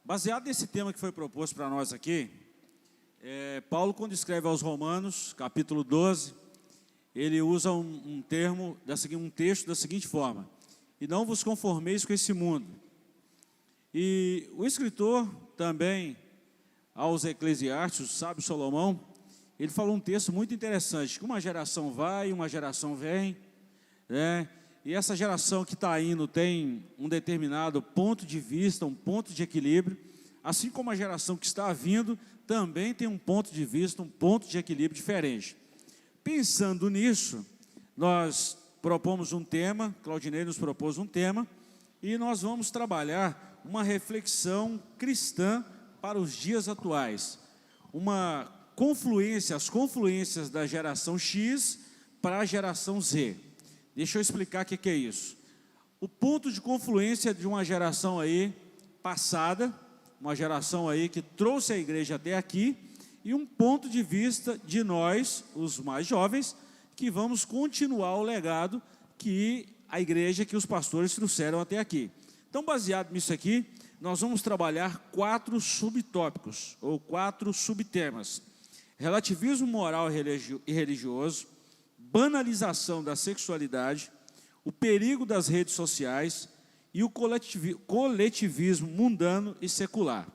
Baseado nesse tema que foi proposto para nós aqui, Paulo, quando escreve aos Romanos, capítulo 12, ele usa um texto da seguinte forma: e não vos conformeis com esse mundo. E o escritor também, aos Eclesiastes, o sábio Salomão, ele falou um texto muito interessante, que uma geração vai, uma geração vem, né? E essa geração que está indo tem um determinado ponto de vista, um ponto de equilíbrio, assim como a geração que está vindo também tem um ponto de vista, um ponto de equilíbrio diferente. Pensando nisso, nós propomos um tema, Claudinei nos propôs um tema, e nós vamos trabalhar uma reflexão cristã para os dias atuais, as confluências da geração X para a geração Z. Deixa eu explicar o que é isso. O ponto de confluência de uma geração aí passada, uma geração aí que trouxe a igreja até aqui, e um ponto de vista de nós, os mais jovens, que vamos continuar o legado que a igreja, que os pastores trouxeram até aqui. Então, baseado nisso aqui, nós vamos trabalhar 4 subtópicos, ou 4 subtemas: relativismo moral e religioso, banalização da sexualidade, o perigo das redes sociais e o coletivismo mundano e secular.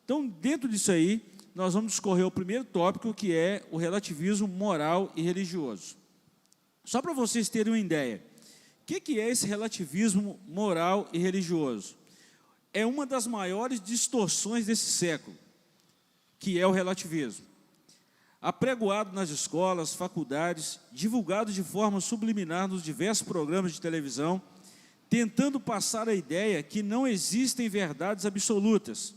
Então, dentro disso aí, nós vamos discorrer o primeiro tópico, que é o relativismo moral e religioso. Só para vocês terem uma ideia, o que é esse relativismo moral e religioso? É uma das maiores distorções desse século, que é o relativismo. Apregoado nas escolas, faculdades, divulgado de forma subliminar nos diversos programas de televisão, tentando passar a ideia que não existem verdades absolutas,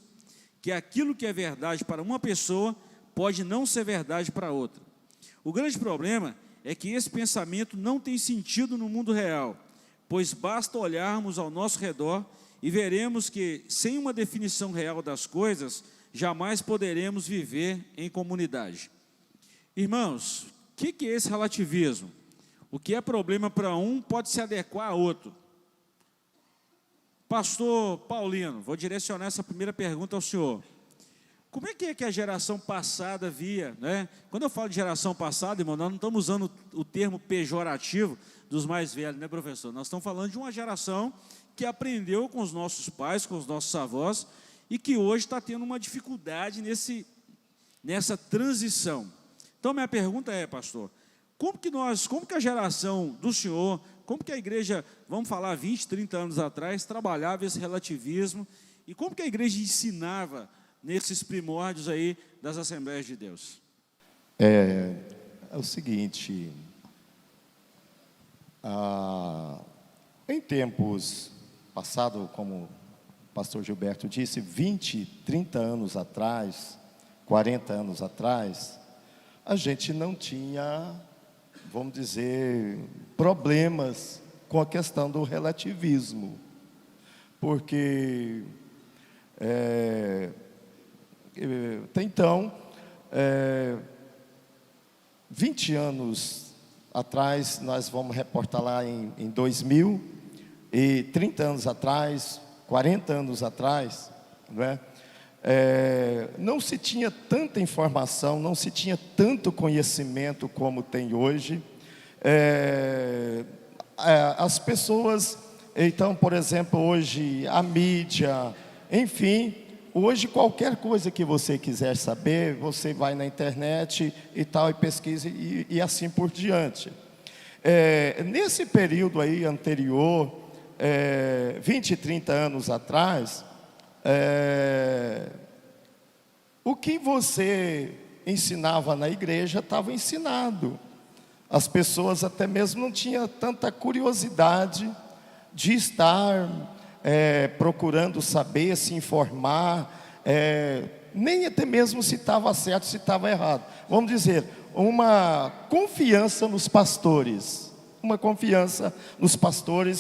que aquilo que é verdade para uma pessoa pode não ser verdade para outra. O grande problema é que esse pensamento não tem sentido no mundo real, pois basta olharmos ao nosso redor e veremos que, sem uma definição real das coisas, jamais poderemos viver em comunidade. Irmãos, o que é esse relativismo? O que é problema para um pode se adequar a outro. Pastor Paulino, vou direcionar essa primeira pergunta ao senhor. Como é que a geração passada via, né? Quando eu falo de geração passada, irmão, nós não estamos usando o termo pejorativo dos mais velhos, né, professor? Nós estamos falando de uma geração que aprendeu com os nossos pais, com os nossos avós, e que hoje está tendo uma dificuldade nessa transição. Então, minha pergunta é, pastor, como que a geração do senhor, como que a igreja, vamos falar 20, 30 anos atrás, trabalhava esse relativismo, e como que a igreja ensinava nesses primórdios aí das Assembleias de Deus? É o seguinte, em tempos passados, como o pastor Gilberto disse, 20, 30 anos atrás, 40 anos atrás, a gente não tinha, vamos dizer, problemas com a questão do relativismo, porque até então, 20 anos atrás, nós vamos reportar lá em 2000, e 30 anos atrás, 40 anos atrás, não é? Não se tinha tanta informação, não se tinha tanto conhecimento como tem hoje. As pessoas, então, por exemplo, hoje a mídia, enfim, hoje qualquer coisa que você quiser saber, você vai na internet e tal, e pesquisa e assim por diante. Nesse período aí anterior, 20, 30 anos atrás, o que você ensinava na igreja estava ensinado. As pessoas até mesmo não tinham tanta curiosidade de estar procurando saber, se informar, nem até mesmo se estava certo, se estava errado. Vamos dizer, uma confiança nos pastores,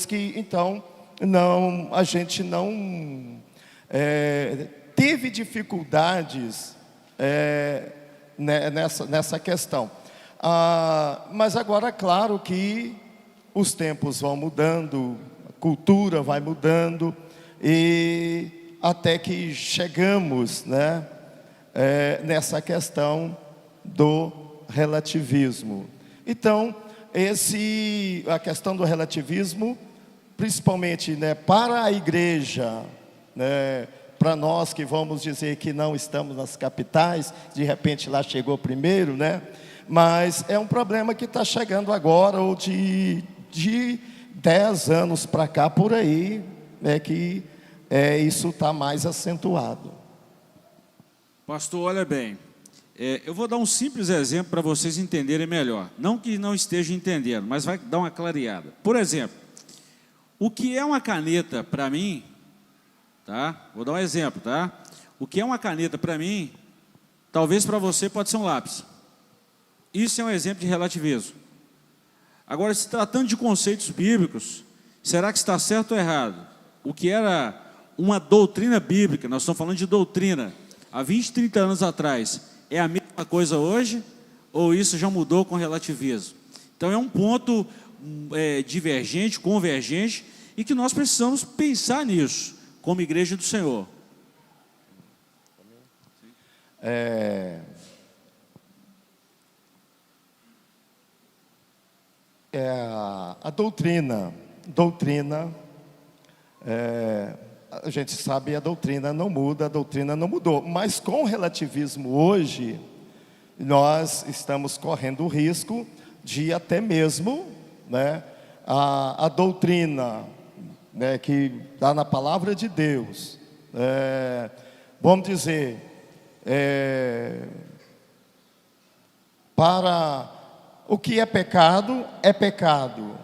que então a gente não teve dificuldades nessa questão. Mas agora, claro que os tempos vão mudando, a cultura vai mudando, e até que chegamos, né, nessa questão do relativismo. Então, a questão do relativismo, principalmente, né, para a igreja, né, para nós que vamos dizer que não estamos nas capitais, de repente lá chegou primeiro, né? Mas é um problema que está chegando agora, ou de 10 anos para cá, por aí, né, que isso está mais acentuado. Pastor, olha bem, eu vou dar um simples exemplo para vocês entenderem melhor. Não que não estejam entendendo, mas vai dar uma clareada. Por exemplo, o que é uma caneta para mim, tá? Vou dar um exemplo, tá? O que é uma caneta para mim, talvez para você pode ser um lápis. Isso é um exemplo de relativismo. Agora, se tratando de conceitos bíblicos, será que está certo ou errado? O que era uma doutrina bíblica, nós estamos falando de doutrina, há 20, 30 anos atrás, é a mesma coisa hoje? Ou isso já mudou com relativismo? Então é um ponto divergente, convergente, e que nós precisamos pensar nisso, como igreja do Senhor. A doutrina, a gente sabe, a doutrina não muda, a doutrina não mudou, mas com o relativismo hoje, nós estamos correndo o risco de até mesmo, né, a doutrina, né, que está na palavra de Deus, vamos dizer, para o que é pecado,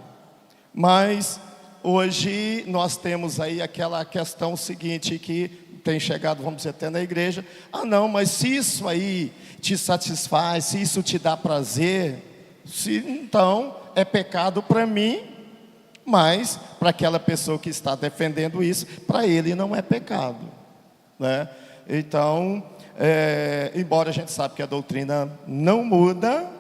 mas hoje nós temos aí aquela questão seguinte que tem chegado, vamos dizer, até na igreja: ah não, mas se isso aí te satisfaz, se isso te dá prazer, então é pecado para mim, mas para aquela pessoa que está defendendo isso, para ele não é pecado, né? Então, embora a gente saiba que a doutrina não muda,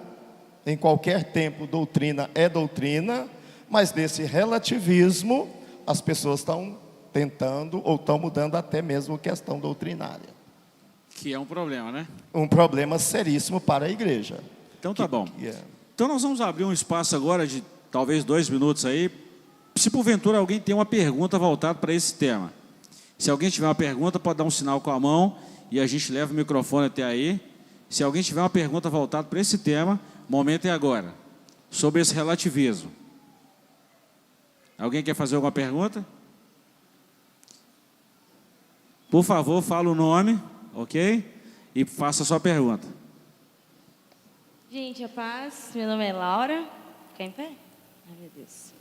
em qualquer tempo doutrina é doutrina, mas nesse relativismo as pessoas estão tentando ou estão mudando até mesmo questão doutrinária. Que é um problema, né? Um problema seríssimo para a igreja. Então tá bom. Então nós vamos abrir um espaço agora de talvez 2 minutos aí, se porventura alguém tem uma pergunta voltada para esse tema. Se alguém tiver uma pergunta, pode dar um sinal com a mão e a gente leva o microfone até aí. Se alguém tiver uma pergunta voltada para esse tema, o momento é agora, sobre esse relativismo. Alguém quer fazer alguma pergunta? Por favor, fala o nome, ok? E faça a sua pergunta. Gente, a paz, meu nome é Laura. Fica em pé? Ai, meu Deus.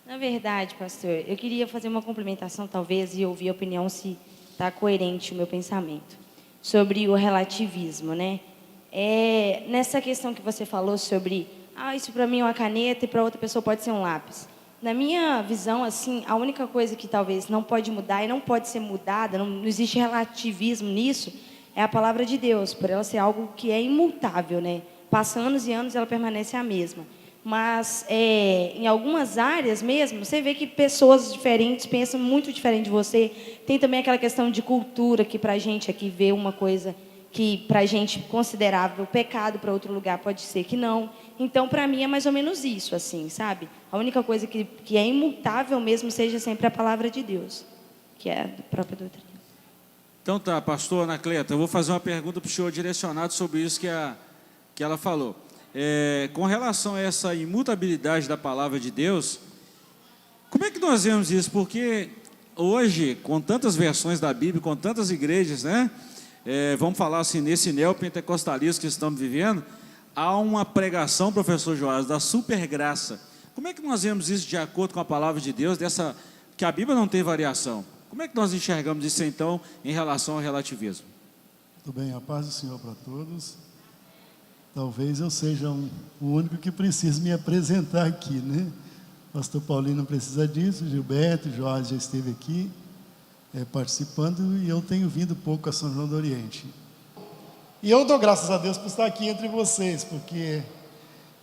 Na verdade, pastor, eu queria fazer uma complementação, talvez, e ouvir a opinião se está coerente o meu pensamento, sobre o relativismo, né? Nessa questão que você falou sobre, isso para mim é uma caneta e para outra pessoa pode ser um lápis. Na minha visão, assim, a única coisa que talvez não pode mudar e não pode ser mudada, não existe relativismo nisso, é a palavra de Deus, por ela ser algo que é imutável, né? Passa anos e anos, ela permanece a mesma. Mas em algumas áreas mesmo, você vê que pessoas diferentes pensam muito diferente de você. Tem também aquela questão de cultura, que para a gente aqui vê uma coisa que para a gente considerável pecado, para outro lugar pode ser que não. Então, para mim, é mais ou menos isso, assim, sabe? A única coisa que é imutável mesmo seja sempre a palavra de Deus, que é a própria doutrina. Então tá, pastor Anacleta, eu vou fazer uma pergunta para o senhor direcionado sobre isso que ela falou. Com relação a essa imutabilidade da palavra de Deus, como é que nós vemos isso? Porque hoje, com tantas versões da Bíblia, com tantas igrejas, né? Vamos falar assim, nesse neopentecostalismo que estamos vivendo, há uma pregação, professor Joás, da supergraça. Como é que nós vemos isso de acordo com a palavra de Deus, que a Bíblia não tem variação? Como é que nós enxergamos isso então em relação ao relativismo? Tudo bem, a paz do Senhor para todos. Talvez eu seja o único que precisa me apresentar aqui, né? Pastor Paulinho não precisa disso, Gilberto, Jorge já esteve aqui participando, e eu tenho vindo pouco a São João do Oriente. E eu dou graças a Deus por estar aqui entre vocês, porque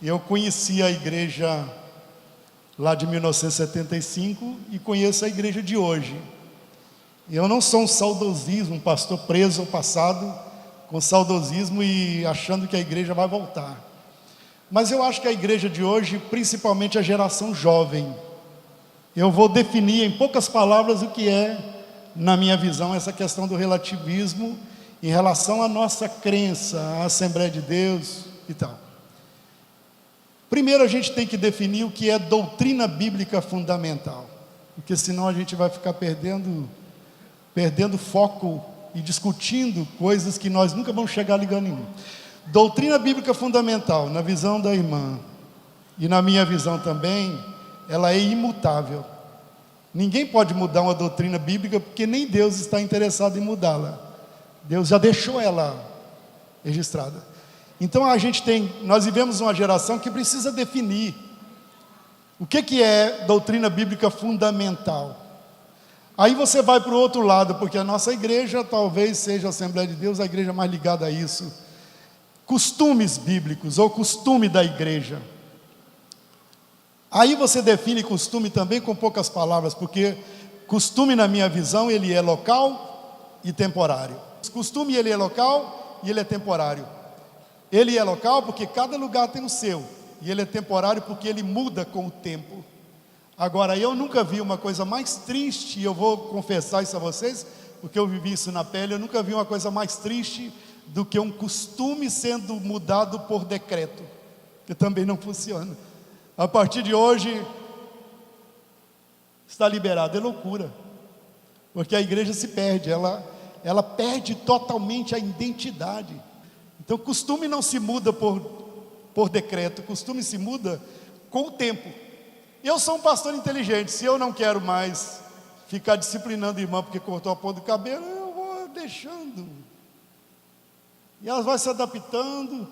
eu conheci a igreja lá de 1975 e conheço a igreja de hoje. Eu não sou um saudosismo, um pastor preso ao passado, com saudosismo e achando que a igreja vai voltar. Mas eu acho que a igreja de hoje, principalmente a geração jovem, eu vou definir em poucas palavras o que é, na minha visão, essa questão do relativismo em relação à nossa crença, à Assembleia de Deus e tal. Primeiro a gente tem que definir o que é doutrina bíblica fundamental, porque senão a gente vai ficar perdendo foco e discutindo coisas que nós nunca vamos chegar a lugar nenhum. Doutrina bíblica fundamental, na visão da irmã e na minha visão também, ela é imutável. Ninguém pode mudar uma doutrina bíblica, porque nem Deus está interessado em mudá-la. Deus já deixou ela registrada. Então nós vivemos uma geração que precisa definir o que é doutrina bíblica fundamental. Aí você vai para o outro lado, porque a nossa igreja talvez seja a Assembleia de Deus, a igreja mais ligada a isso. Costumes bíblicos, ou costume da igreja. Aí você define costume também com poucas palavras, porque costume, na minha visão, ele é local e temporário. Costume, ele é local e ele é temporário. Ele é local porque cada lugar tem o seu, e ele é temporário porque ele muda com o tempo. Agora, eu nunca vi uma coisa mais triste, e eu vou confessar isso a vocês, porque eu vivi isso na pele, eu nunca vi uma coisa mais triste do que um costume sendo mudado por decreto, que também não funciona. A partir de hoje, está liberado, é loucura, porque a igreja se perde, ela perde totalmente a identidade. Então, costume não se muda por decreto, costume se muda com o tempo. Eu sou um pastor inteligente, se eu não quero mais ficar disciplinando a irmã porque cortou a ponta do cabelo, eu vou deixando. E elas vão se adaptando.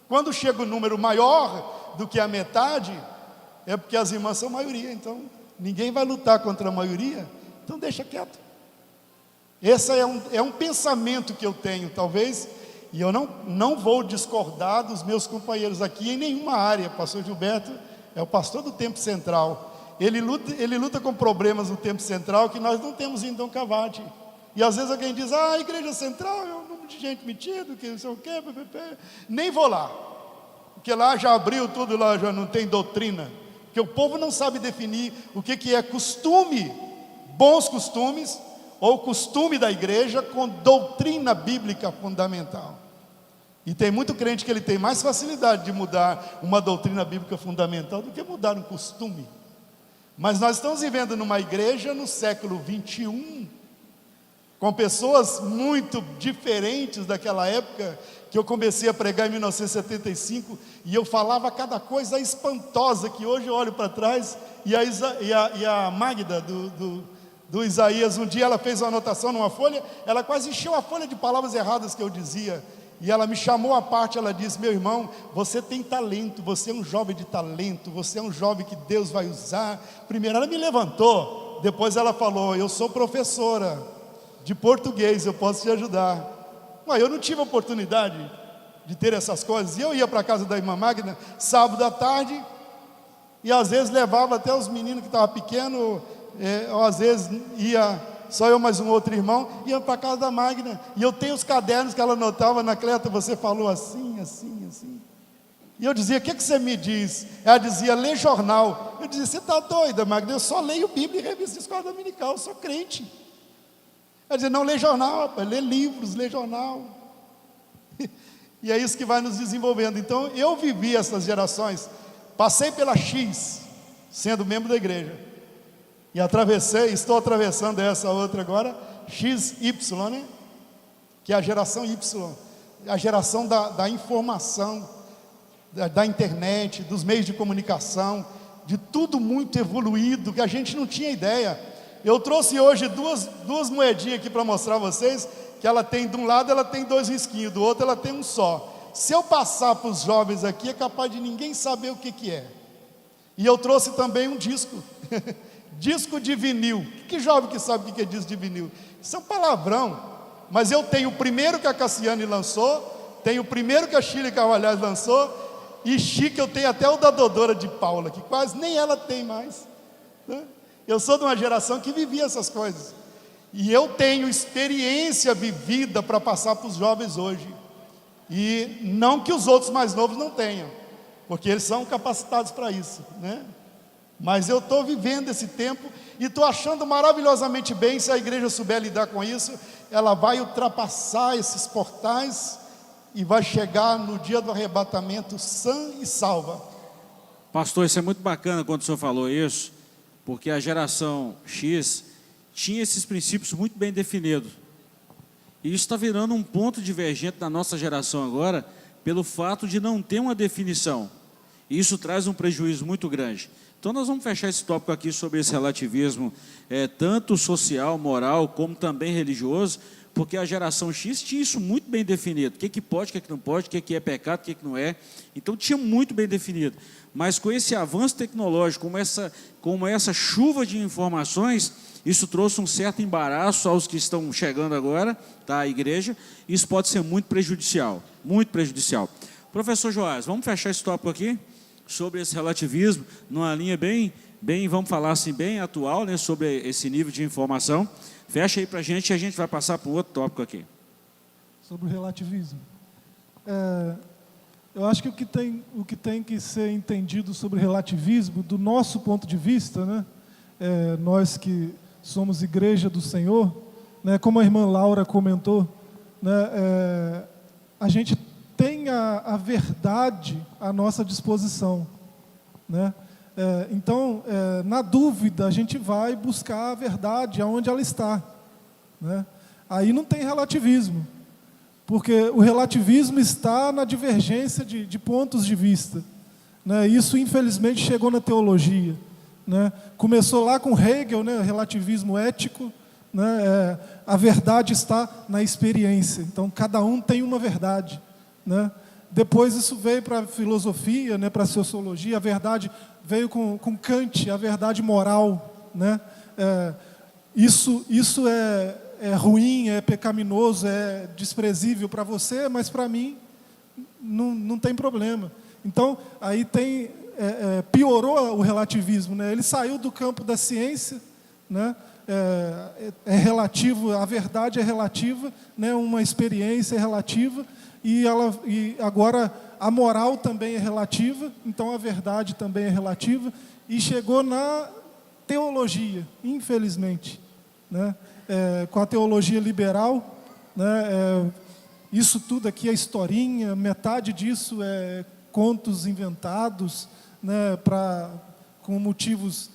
Quando chega o número maior do que a metade, é porque as irmãs são maioria, então ninguém vai lutar contra a maioria, então deixa quieto. Esse é um pensamento que eu tenho, talvez, e eu não vou discordar dos meus companheiros aqui em nenhuma área. O pastor Gilberto é o pastor do Tempo Central, ele luta com problemas no Tempo Central que nós não temos em Dom Cavate. E às vezes alguém diz, a igreja central é um número de gente metido, que não sei o quê, nem vou lá, porque lá já abriu tudo, lá já não tem doutrina, porque o povo não sabe definir o que é costume, bons costumes, ou costume da igreja com doutrina bíblica fundamental. E tem muito crente que ele tem mais facilidade de mudar uma doutrina bíblica fundamental do que mudar um costume. Mas nós estamos vivendo numa igreja no século 21, com pessoas muito diferentes daquela época que eu comecei a pregar em 1975, e eu falava cada coisa espantosa, que hoje eu olho para trás, e a Magda do Isaías, um dia ela fez uma anotação numa folha, ela quase encheu a folha de palavras erradas que eu dizia, e ela me chamou à parte, ela disse, meu irmão, você tem talento, você é um jovem de talento, você é um jovem que Deus vai usar. Primeiro ela me levantou, depois ela falou, eu sou professora de português, eu posso te ajudar. Mas eu não tive a oportunidade de ter essas coisas, e eu ia para a casa da irmã Magna, sábado à tarde, e às vezes levava até os meninos que estavam pequenos, ou às vezes ia só eu mais um outro irmão, ia para a casa da Magna, e eu tenho os cadernos que ela anotava na Cleta, você falou assim, assim, assim, e eu dizia, o que você me diz? Ela dizia, lê jornal. Eu dizia, você está doida, Magna? Eu só leio Bíblia e revista de escola dominical, eu sou crente. Ela dizia, não lê jornal, rapaz, lê livros, lê jornal. E é isso que vai nos desenvolvendo. Então eu vivi essas gerações, passei pela X, sendo membro da igreja, e estou atravessando essa outra agora, XY, né? Que é a geração Y, a geração da informação, da internet, dos meios de comunicação, de tudo muito evoluído, que a gente não tinha ideia. Eu trouxe hoje duas moedinhas aqui para mostrar a vocês, que ela tem, de um lado ela tem 2 risquinhos, do outro ela tem um só. Se eu passar para os jovens aqui, é capaz de ninguém saber o que é. E eu trouxe também um disco, disco de vinil. Que jovem que sabe o que é disco de vinil? Isso é um palavrão, mas eu tenho o primeiro que a Cassiane lançou, tenho o primeiro que a Shirley Carvalhais lançou, e chique, eu tenho até o da Dodora de Paula, que quase nem ela tem mais, né? Eu sou de uma geração que vivia essas coisas. E eu tenho experiência vivida para passar para os jovens hoje. E não que os outros mais novos não tenham, porque eles são capacitados para isso, né? Mas eu estou vivendo esse tempo e estou achando maravilhosamente bem. Se a igreja souber lidar com isso, ela vai ultrapassar esses portais e vai chegar no dia do arrebatamento sã e salva. Pastor, isso é muito bacana quando o senhor falou isso, porque a geração X tinha esses princípios muito bem definidos. E isso está virando um ponto divergente na nossa geração agora, pelo fato de não ter uma definição. E isso traz um prejuízo muito grande. Então nós vamos fechar esse tópico aqui sobre esse relativismo, tanto social, moral, como também religioso, porque a geração X tinha isso muito bem definido. O que pode, o que não pode, o que é pecado, o que não é. Então tinha muito bem definido. Mas com esse avanço tecnológico, como essa chuva de informações, isso trouxe um certo embaraço aos que estão chegando agora, tá, à igreja. Isso pode ser muito prejudicial, muito prejudicial. Professor Joás, vamos fechar esse tópico aqui, sobre esse relativismo, numa linha bem, vamos falar assim, bem atual, né, sobre esse nível de informação. Fecha aí para a gente e a gente vai passar para o outro tópico aqui. Sobre o relativismo. Eu acho que o que tem que ser entendido sobre o relativismo, do nosso ponto de vista, né, nós que somos igreja do Senhor, né, como a irmã Laura comentou, né, a gente tem a verdade à nossa disposição, né? Então, na dúvida, a gente vai buscar a verdade aonde ela está, né? Aí não tem relativismo, porque o relativismo está na divergência de pontos de vista, né? Isso, infelizmente, chegou na teologia, né? Começou lá com Hegel, né? Relativismo ético, né? A verdade está na experiência, então cada um tem uma verdade, né? Depois isso veio para a filosofia, né, para a sociologia. A verdade veio com Kant, a verdade moral, né? Isso é ruim, é pecaminoso, é desprezível para você, mas para mim não tem problema. Então aí piorou o relativismo, né? Ele saiu do campo da ciência, né? É relativo, a verdade é relativa, né? Uma experiência é relativa. E agora a moral também é relativa, então a verdade também é relativa, e chegou na teologia, infelizmente, né? Com a teologia liberal, né? Isso tudo aqui é historinha, metade disso é contos inventados, né? Com motivos,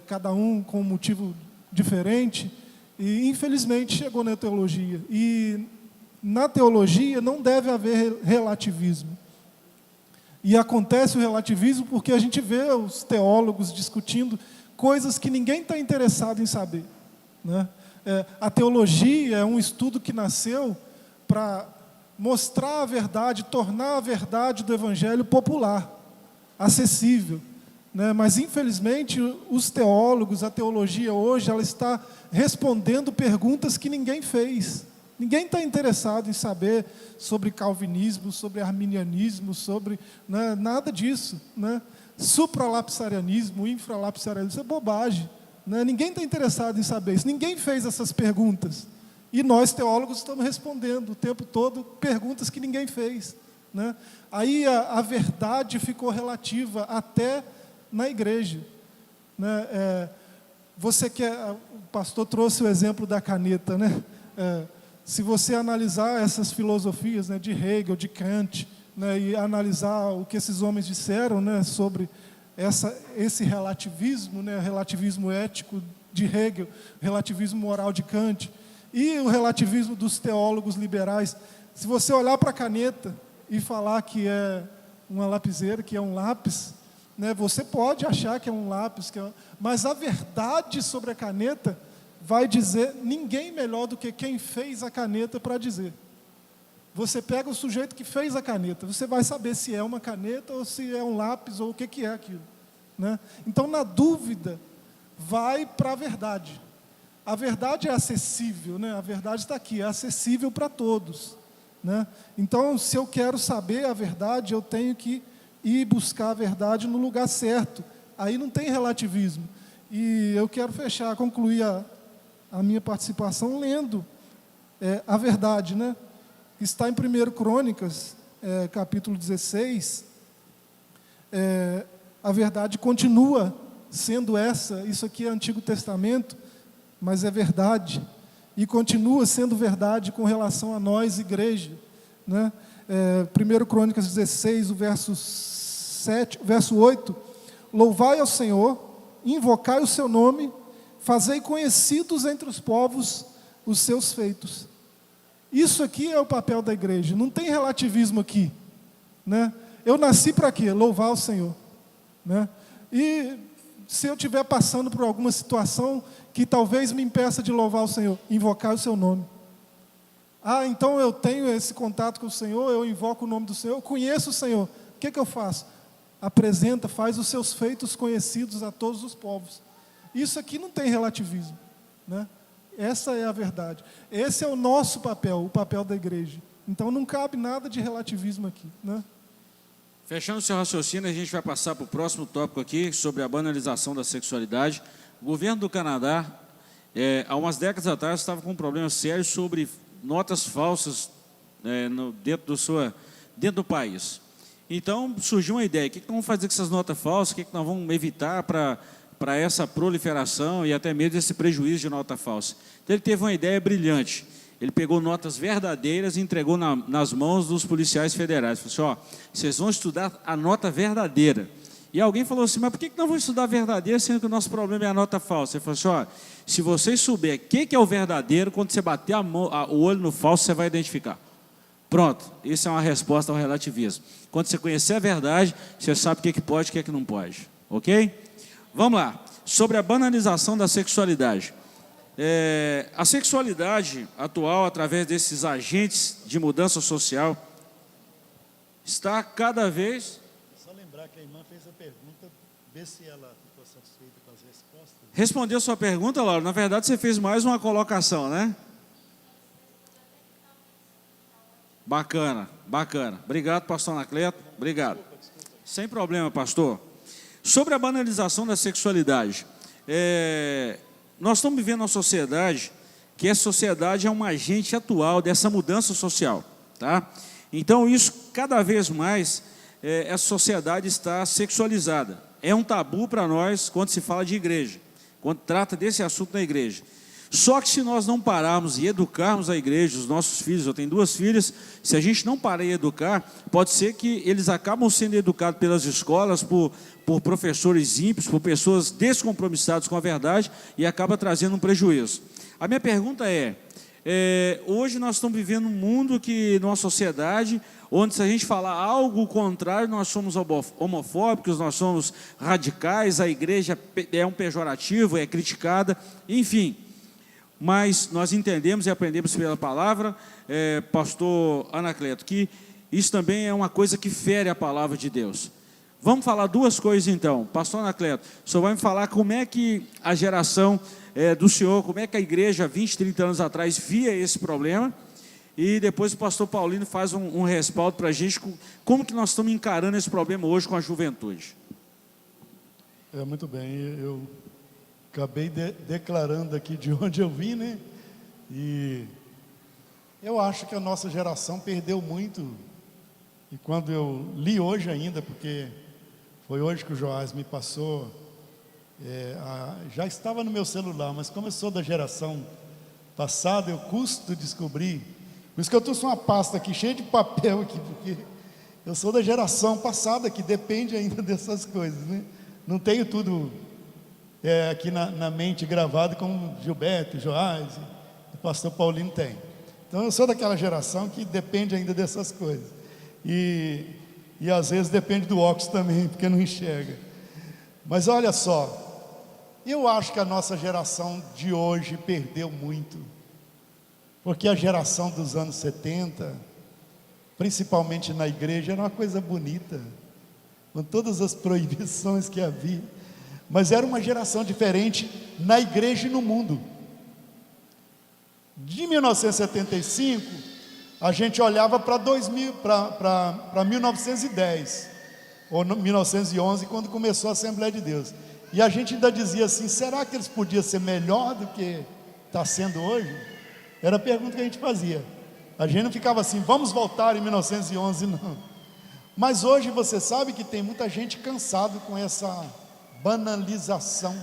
cada um com um motivo diferente, e infelizmente chegou na teologia. E na teologia não deve haver relativismo. E acontece o relativismo porque a gente vê os teólogos discutindo coisas que ninguém está interessado em saber, né? A teologia é um estudo que nasceu para mostrar a verdade, tornar a verdade do Evangelho popular, acessível, né? Mas infelizmente os teólogos, a teologia hoje, ela está respondendo perguntas que ninguém fez. Ninguém está interessado em saber sobre calvinismo, sobre arminianismo, sobre, né, nada disso, né? Supralapsarianismo, infralapsarianismo, isso é bobagem, né? Ninguém está interessado em saber isso, ninguém fez essas perguntas. E nós, teólogos, estamos respondendo o tempo todo perguntas que ninguém fez, né? Aí a verdade ficou relativa até na igreja, né? O pastor trouxe o exemplo da caneta, né? Se você analisar essas filosofias, né, de Hegel, de Kant, né, e analisar o que esses homens disseram, né, sobre esse relativismo, né, relativismo ético de Hegel, relativismo moral de Kant, e o relativismo dos teólogos liberais, se você olhar para a caneta e falar que é uma lapiseira, que é um lápis, né, você pode achar que é um lápis, mas a verdade sobre a caneta vai dizer ninguém melhor do que quem fez a caneta para dizer. Você pega o sujeito que fez a caneta, você vai saber se é uma caneta ou se é um lápis ou o que é aquilo, né? Então, na dúvida, vai para a verdade. A verdade é acessível, né? A verdade está aqui, é acessível para todos, né? Então, se eu quero saber a verdade, eu tenho que ir buscar a verdade no lugar certo. Aí não tem relativismo. E eu quero concluir a minha participação lendo a verdade, né? Está em 1 Crônicas, capítulo 16, a verdade continua sendo essa, isso aqui é Antigo Testamento, mas é verdade, e continua sendo verdade com relação a nós, igreja, né? 1 Crônicas 16, o verso 8, louvai ao Senhor, invocai o seu nome, fazei conhecidos entre os povos os seus feitos. Isso aqui é o papel da igreja, não tem relativismo aqui, né? Eu nasci para quê? Louvar o Senhor, né? E se eu estiver passando por alguma situação que talvez me impeça de louvar o Senhor, invocar o seu nome. Ah, então eu tenho esse contato com o Senhor, eu invoco o nome do Senhor, eu conheço o Senhor. O que eu faço? Apresenta, faz os seus feitos conhecidos a todos os povos. Isso aqui não tem relativismo, né? Essa é a verdade. Esse é o nosso papel, o papel da igreja. Então não cabe nada de relativismo aqui, né? Fechando o seu raciocínio, a gente vai passar para o próximo tópico aqui, sobre a banalização da sexualidade. O governo do Canadá, há umas décadas atrás, estava com um problema sério sobre notas falsas dentro do país. Então, surgiu uma ideia: o que nós vamos fazer com essas notas falsas? O que nós vamos evitar para essa proliferação e até mesmo esse prejuízo de nota falsa? Então, ele teve uma ideia brilhante. Ele pegou notas verdadeiras e entregou nas mãos dos policiais federais. Falou assim: vocês vão estudar a nota verdadeira. E alguém falou assim: mas por que nós vamos estudar a verdadeira, sendo que o nosso problema é a nota falsa? Ele falou assim: se vocês souberem o que é o verdadeiro, quando você bater o olho no falso, você vai identificar. Pronto, isso é uma resposta ao relativismo. Quando você conhecer a verdade, você sabe o que pode e o que não pode. Ok? Vamos lá. Sobre a banalização da sexualidade. A sexualidade atual, através desses agentes de mudança social, está cada vez... Só lembrar que a irmã fez a pergunta, ver se ela ficou satisfeita com as respostas. Respondeu sua pergunta, Laura. Na verdade, você fez mais uma colocação, né? Bacana, bacana. Obrigado, pastor Anacleto. Obrigado. Sem problema, pastor. Sobre a banalização da sexualidade. Nós estamos vivendo uma sociedade que essa sociedade é um agente atual dessa mudança social, tá? Então, isso, cada vez mais, essa sociedade está sexualizada. É um tabu para nós quando se fala de igreja, quando trata desse assunto na igreja. Só que se nós não pararmos e educarmos a igreja, os nossos filhos, eu tenho 2 filhas, se a gente não parar e educar, pode ser que eles acabam sendo educados pelas escolas, por professores ímpios, por pessoas descompromissadas com a verdade, e acaba trazendo um prejuízo. A minha pergunta hoje nós estamos vivendo um mundo numa sociedade, onde se a gente falar algo contrário, nós somos homofóbicos, nós somos radicais, a igreja é um pejorativo, é criticada, enfim. Mas nós entendemos e aprendemos pela palavra, pastor Anacleto, que isso também é uma coisa que fere a palavra de Deus. Vamos falar 2 coisas então. Pastor Anacleto, o senhor vai me falar como é que a geração do senhor, como é que a igreja 20, 30 anos atrás via esse problema, e depois o pastor Paulino faz um respaldo para a gente, como que nós estamos encarando esse problema hoje com a juventude. Muito bem, eu acabei declarando aqui de onde eu vim, né? E eu acho que a nossa geração perdeu muito. E quando eu li hoje ainda, porque foi hoje que o Joás me passou, já estava no meu celular, mas como eu sou da geração passada, eu custo descobrir. Por isso que eu trouxe uma pasta aqui, cheia de papel aqui, porque eu sou da geração passada, que depende ainda dessas coisas, né? Não tenho tudo aqui na mente gravado, como Gilberto, Joás, o pastor Paulino tem. Então eu sou daquela geração que depende ainda dessas coisas. E às vezes depende do óculos também, porque não enxerga. Mas olha só, eu acho que a nossa geração de hoje perdeu muito. Porque a geração dos anos 70, principalmente na igreja, era uma coisa bonita, com todas as proibições que havia. Mas era uma geração diferente na igreja e no mundo. De 1975, a gente olhava para 1910, ou 1911, quando começou a Assembleia de Deus. E a gente ainda dizia assim: será que eles podiam ser melhor do que está sendo hoje, era a pergunta que a gente fazia. A gente não ficava assim, vamos voltar em 1911, não. Mas hoje você sabe que tem muita gente cansado com essa banalização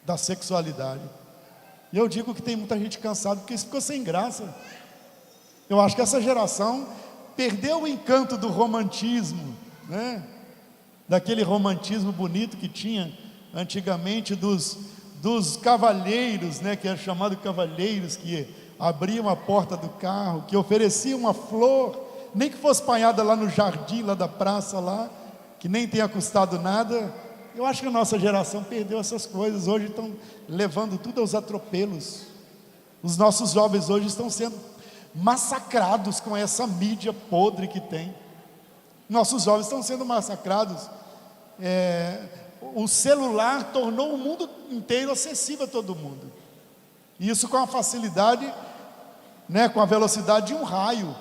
da sexualidade. E eu digo que tem muita gente cansada porque isso ficou sem graça. Eu acho que essa geração perdeu o encanto do romantismo, né? Daquele romantismo bonito que tinha antigamente dos cavalheiros, né? Que era chamado cavalheiros, que abriam a porta do carro, que ofereciam uma flor, nem que fosse apanhada lá no jardim, lá da praça, lá, que nem tenha custado nada. Eu acho que a nossa geração perdeu essas coisas. Hoje estão levando tudo aos atropelos. Os nossos jovens hoje estão sendo massacrados com essa mídia podre que tem. Nossos jovens estão sendo massacrados. O celular tornou o mundo inteiro acessível a todo mundo. E isso com a facilidade, né, com a velocidade de um raio.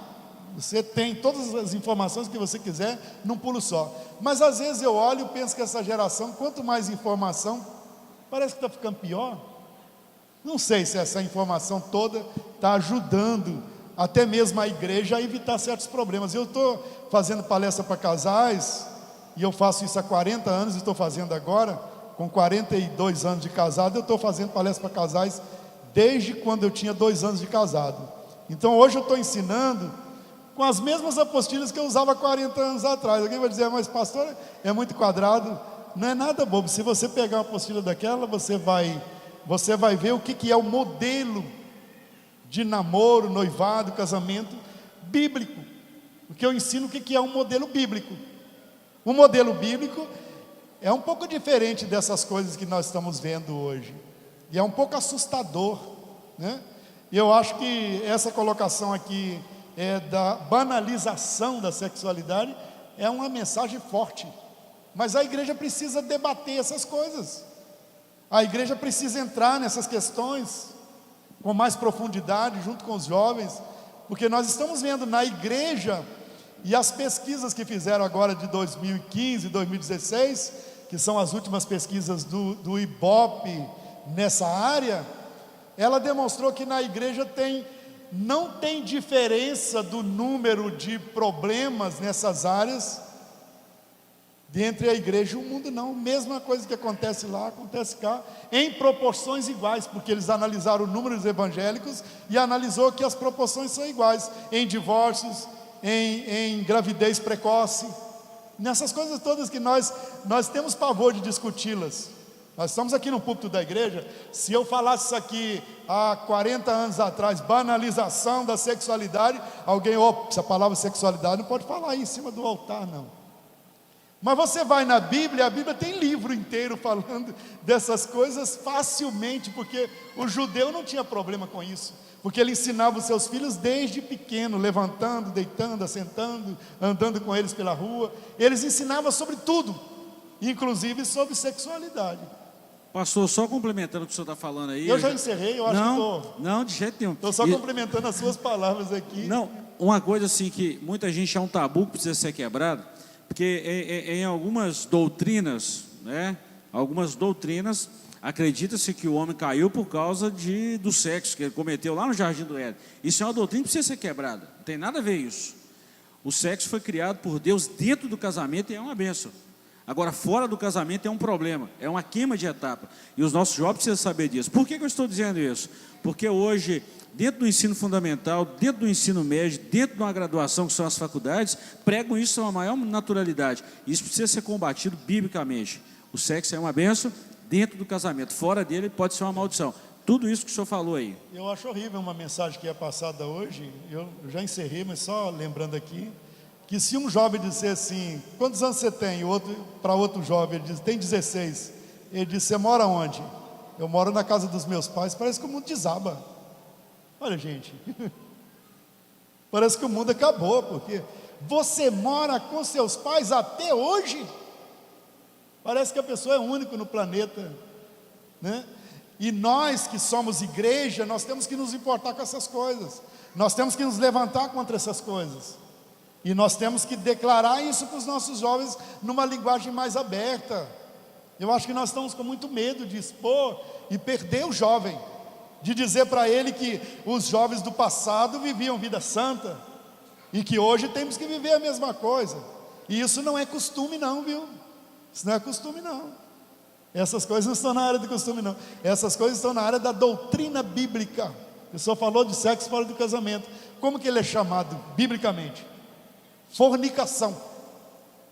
Você tem todas as informações que você quiser num pulo só. Mas às vezes eu olho e penso que essa geração, quanto mais informação, parece que está ficando pior. Não sei se essa informação toda está ajudando até mesmo a igreja a evitar certos problemas. Eu estou fazendo palestra para casais, e eu faço isso há 40 anos, estou fazendo agora, com 42 anos de casado, eu estou fazendo palestra para casais desde quando eu tinha 2 anos de casado. Então hoje eu estou ensinando com as mesmas apostilas que eu usava há 40 anos atrás. Alguém vai dizer, mas pastor, é muito quadrado. Não é nada bobo. Se você pegar uma apostila daquela, você vai ver o que é o modelo de namoro, noivado, casamento bíblico. Porque eu ensino o que é um modelo bíblico. O modelo bíblico é um pouco diferente dessas coisas que nós estamos vendo hoje. E é um pouco assustador, né? E eu acho que essa colocação aqui da banalização da sexualidade é uma mensagem forte. Mas a igreja precisa debater essas coisas. A igreja precisa entrar nessas questões com mais profundidade, junto com os jovens, porque nós estamos vendo na igreja, e as pesquisas que fizeram agora de 2015 e 2016, que são as últimas pesquisas do IBOP nessa área, ela demonstrou que na igreja não tem diferença do número de problemas nessas áreas entre a igreja e o mundo, não. Mesma coisa que acontece lá, acontece cá, em proporções iguais, porque eles analisaram o número de evangélicos e analisou que as proporções são iguais, em divórcios, em gravidez precoce, nessas coisas todas que nós temos pavor de discuti-las. Nós estamos aqui no púlpito da igreja. Se eu falasse isso aqui há 40 anos atrás, banalização da sexualidade, alguém, essa palavra sexualidade não pode falar aí em cima do altar, não. Mas você vai na Bíblia, a Bíblia tem livro inteiro falando dessas coisas facilmente, porque o judeu não tinha problema com isso, porque ele ensinava os seus filhos desde pequeno, levantando, deitando, assentando, andando com eles pela rua. Eles ensinavam sobre tudo, inclusive sobre sexualidade. Pastor, só complementando o que o senhor está falando aí. Eu já encerrei, eu acho que estou. Não, de jeito nenhum. Estou só complementando as suas palavras aqui. Não, uma coisa assim que muita gente é um tabu que precisa ser quebrado, porque em algumas doutrinas, né? Algumas doutrinas, acredita-se que o homem caiu por causa do sexo que ele cometeu lá no Jardim do Éden. Isso é uma doutrina que precisa ser quebrada. Não tem nada a ver isso. O sexo foi criado por Deus dentro do casamento e é uma bênção. Agora, fora do casamento é um problema, é uma queima de etapa. E os nossos jovens precisam saber disso. Por que eu estou dizendo isso? Porque hoje, dentro do ensino fundamental, dentro do ensino médio, dentro de uma graduação, que são as faculdades, pregam isso com a maior naturalidade. Isso precisa ser combatido biblicamente. O sexo é uma bênção dentro do casamento. Fora dele pode ser uma maldição. Tudo isso que o senhor falou aí. Eu acho horrível uma mensagem que é passada hoje. Eu já encerrei, mas só lembrando aqui, que se um jovem disser assim, quantos anos você tem? Para outro jovem, ele diz, tem 16. Ele diz, você mora onde? Eu moro na casa dos meus pais. Parece que o mundo desaba. Olha, gente, parece que o mundo acabou, porque você mora com seus pais até hoje. Parece que a pessoa é única no planeta, né? E nós que somos igreja, nós temos que nos importar com essas coisas. Nós temos que nos levantar contra essas coisas. E nós temos que declarar isso para os nossos jovens numa linguagem mais aberta. Eu acho que nós estamos com muito medo de expor e perder o jovem. de dizer para ele que os jovens do passado viviam vida santa e que hoje temos que viver a mesma coisa. E isso não é costume não, viu? Isso não é costume não. Essas coisas não estão na área do costume não. Essas coisas estão na área da doutrina bíblica. O pessoal falou de sexo fora do casamento. Como que ele é chamado biblicamente? Fornicação.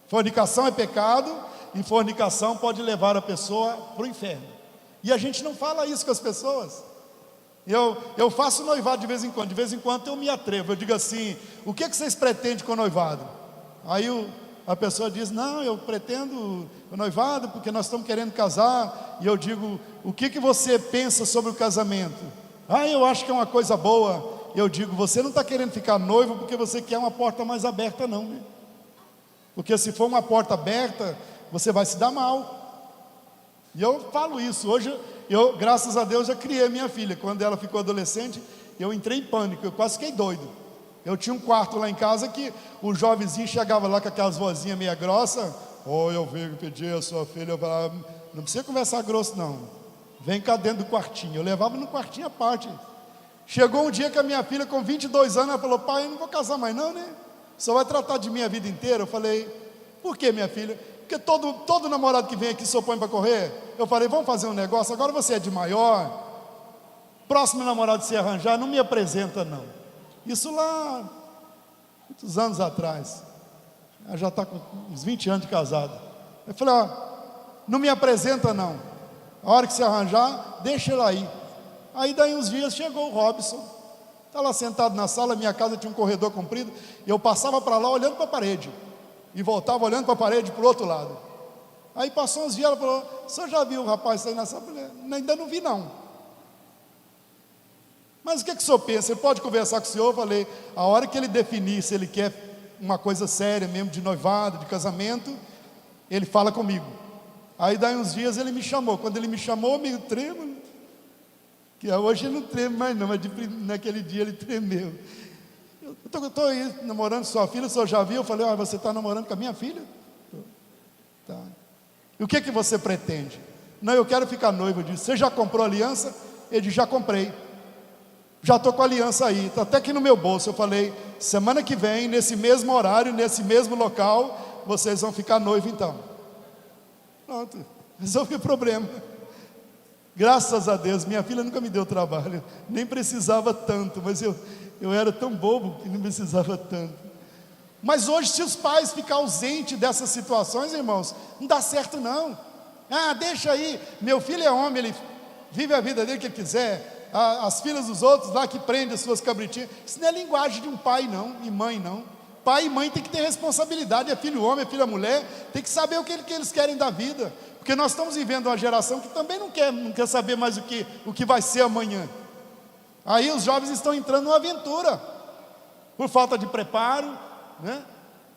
Fornicação é pecado e fornicação pode levar a pessoa para o inferno. E a gente não fala isso com as pessoas. Eu faço noivado de vez em quando eu me atrevo. Eu digo assim: o que vocês pretendem com o noivado? Aí a pessoa diz: não, eu pretendo o noivado porque nós estamos querendo casar. E eu digo: o que você pensa sobre o casamento? Eu acho que é uma coisa boa. Eu digo: você não está querendo ficar noivo porque você quer uma porta mais aberta não, né? Porque se for uma porta aberta, você vai se dar mal. E eu falo isso. Hoje, graças a Deus, já criei minha filha. Quando ela ficou adolescente, eu entrei em pânico, eu quase fiquei doido. Eu tinha um quarto lá em casa que o jovenzinho chegava lá com aquelas vozinhas meia grossa. Eu venho pedir a sua filha. Eu falava: não precisa conversar grosso não, vem cá dentro do quartinho. Eu levava no quartinho à parte. Chegou um dia que a minha filha com 22 anos, ela falou: pai, eu não vou casar mais não, né? Só vai tratar de mim a vida inteira. Eu falei: por que, minha filha? Porque todo namorado que vem aqui se opõe para correr. Eu falei: vamos fazer um negócio, agora você é de maior, próximo namorado que você arranjar, não me apresenta não. Isso lá, muitos anos atrás. Ela já está com uns 20 anos de casada. Eu falei: não me apresenta não, a hora que você arranjar, deixa ela aí. Aí daí uns dias chegou o Robson, está lá sentado na sala. Minha casa tinha um corredor comprido, e eu passava para lá olhando para a parede, e voltava olhando para a parede para o outro lado. Aí passou uns dias, ela falou: o senhor já viu o rapaz sair na sala? Eu falei: ainda não vi não. Mas o que o senhor pensa? Ele pode conversar com o senhor? Eu falei: a hora que ele definir se ele quer uma coisa séria mesmo, de noivado, de casamento, ele fala comigo. Aí daí uns dias ele me chamou. Quando ele me chamou, meio trêmulo, que hoje ele não treme mais não, mas naquele dia ele tremeu. Eu estou aí namorando sua filha, o senhor já viu? Eu falei: você está namorando com a minha filha? Tá. E o que você pretende? Não, eu quero ficar noivo. Eu disse: você já comprou aliança? Ele disse: já comprei. Já estou com a aliança aí, está até aqui no meu bolso. Eu falei: semana que vem, nesse mesmo horário, nesse mesmo local, vocês vão ficar noivo então. Pronto, resolvi o problema. Graças a Deus, minha filha nunca me deu trabalho, nem precisava tanto, mas eu era tão bobo que não precisava tanto. Mas hoje, se os pais ficarem ausentes dessas situações, irmãos, não dá certo não. Deixa aí, meu filho é homem, ele vive a vida dele que ele quiser. As filhas dos outros lá que prendem as suas cabritinhas. Isso não é linguagem de um pai não, e mãe não. Pai e mãe tem que ter responsabilidade. É filho homem, é filha mulher, tem que saber o que eles querem da vida. Porque nós estamos vivendo uma geração que também não quer saber mais o que vai ser amanhã. Aí os jovens estão entrando numa aventura, por falta de preparo, né?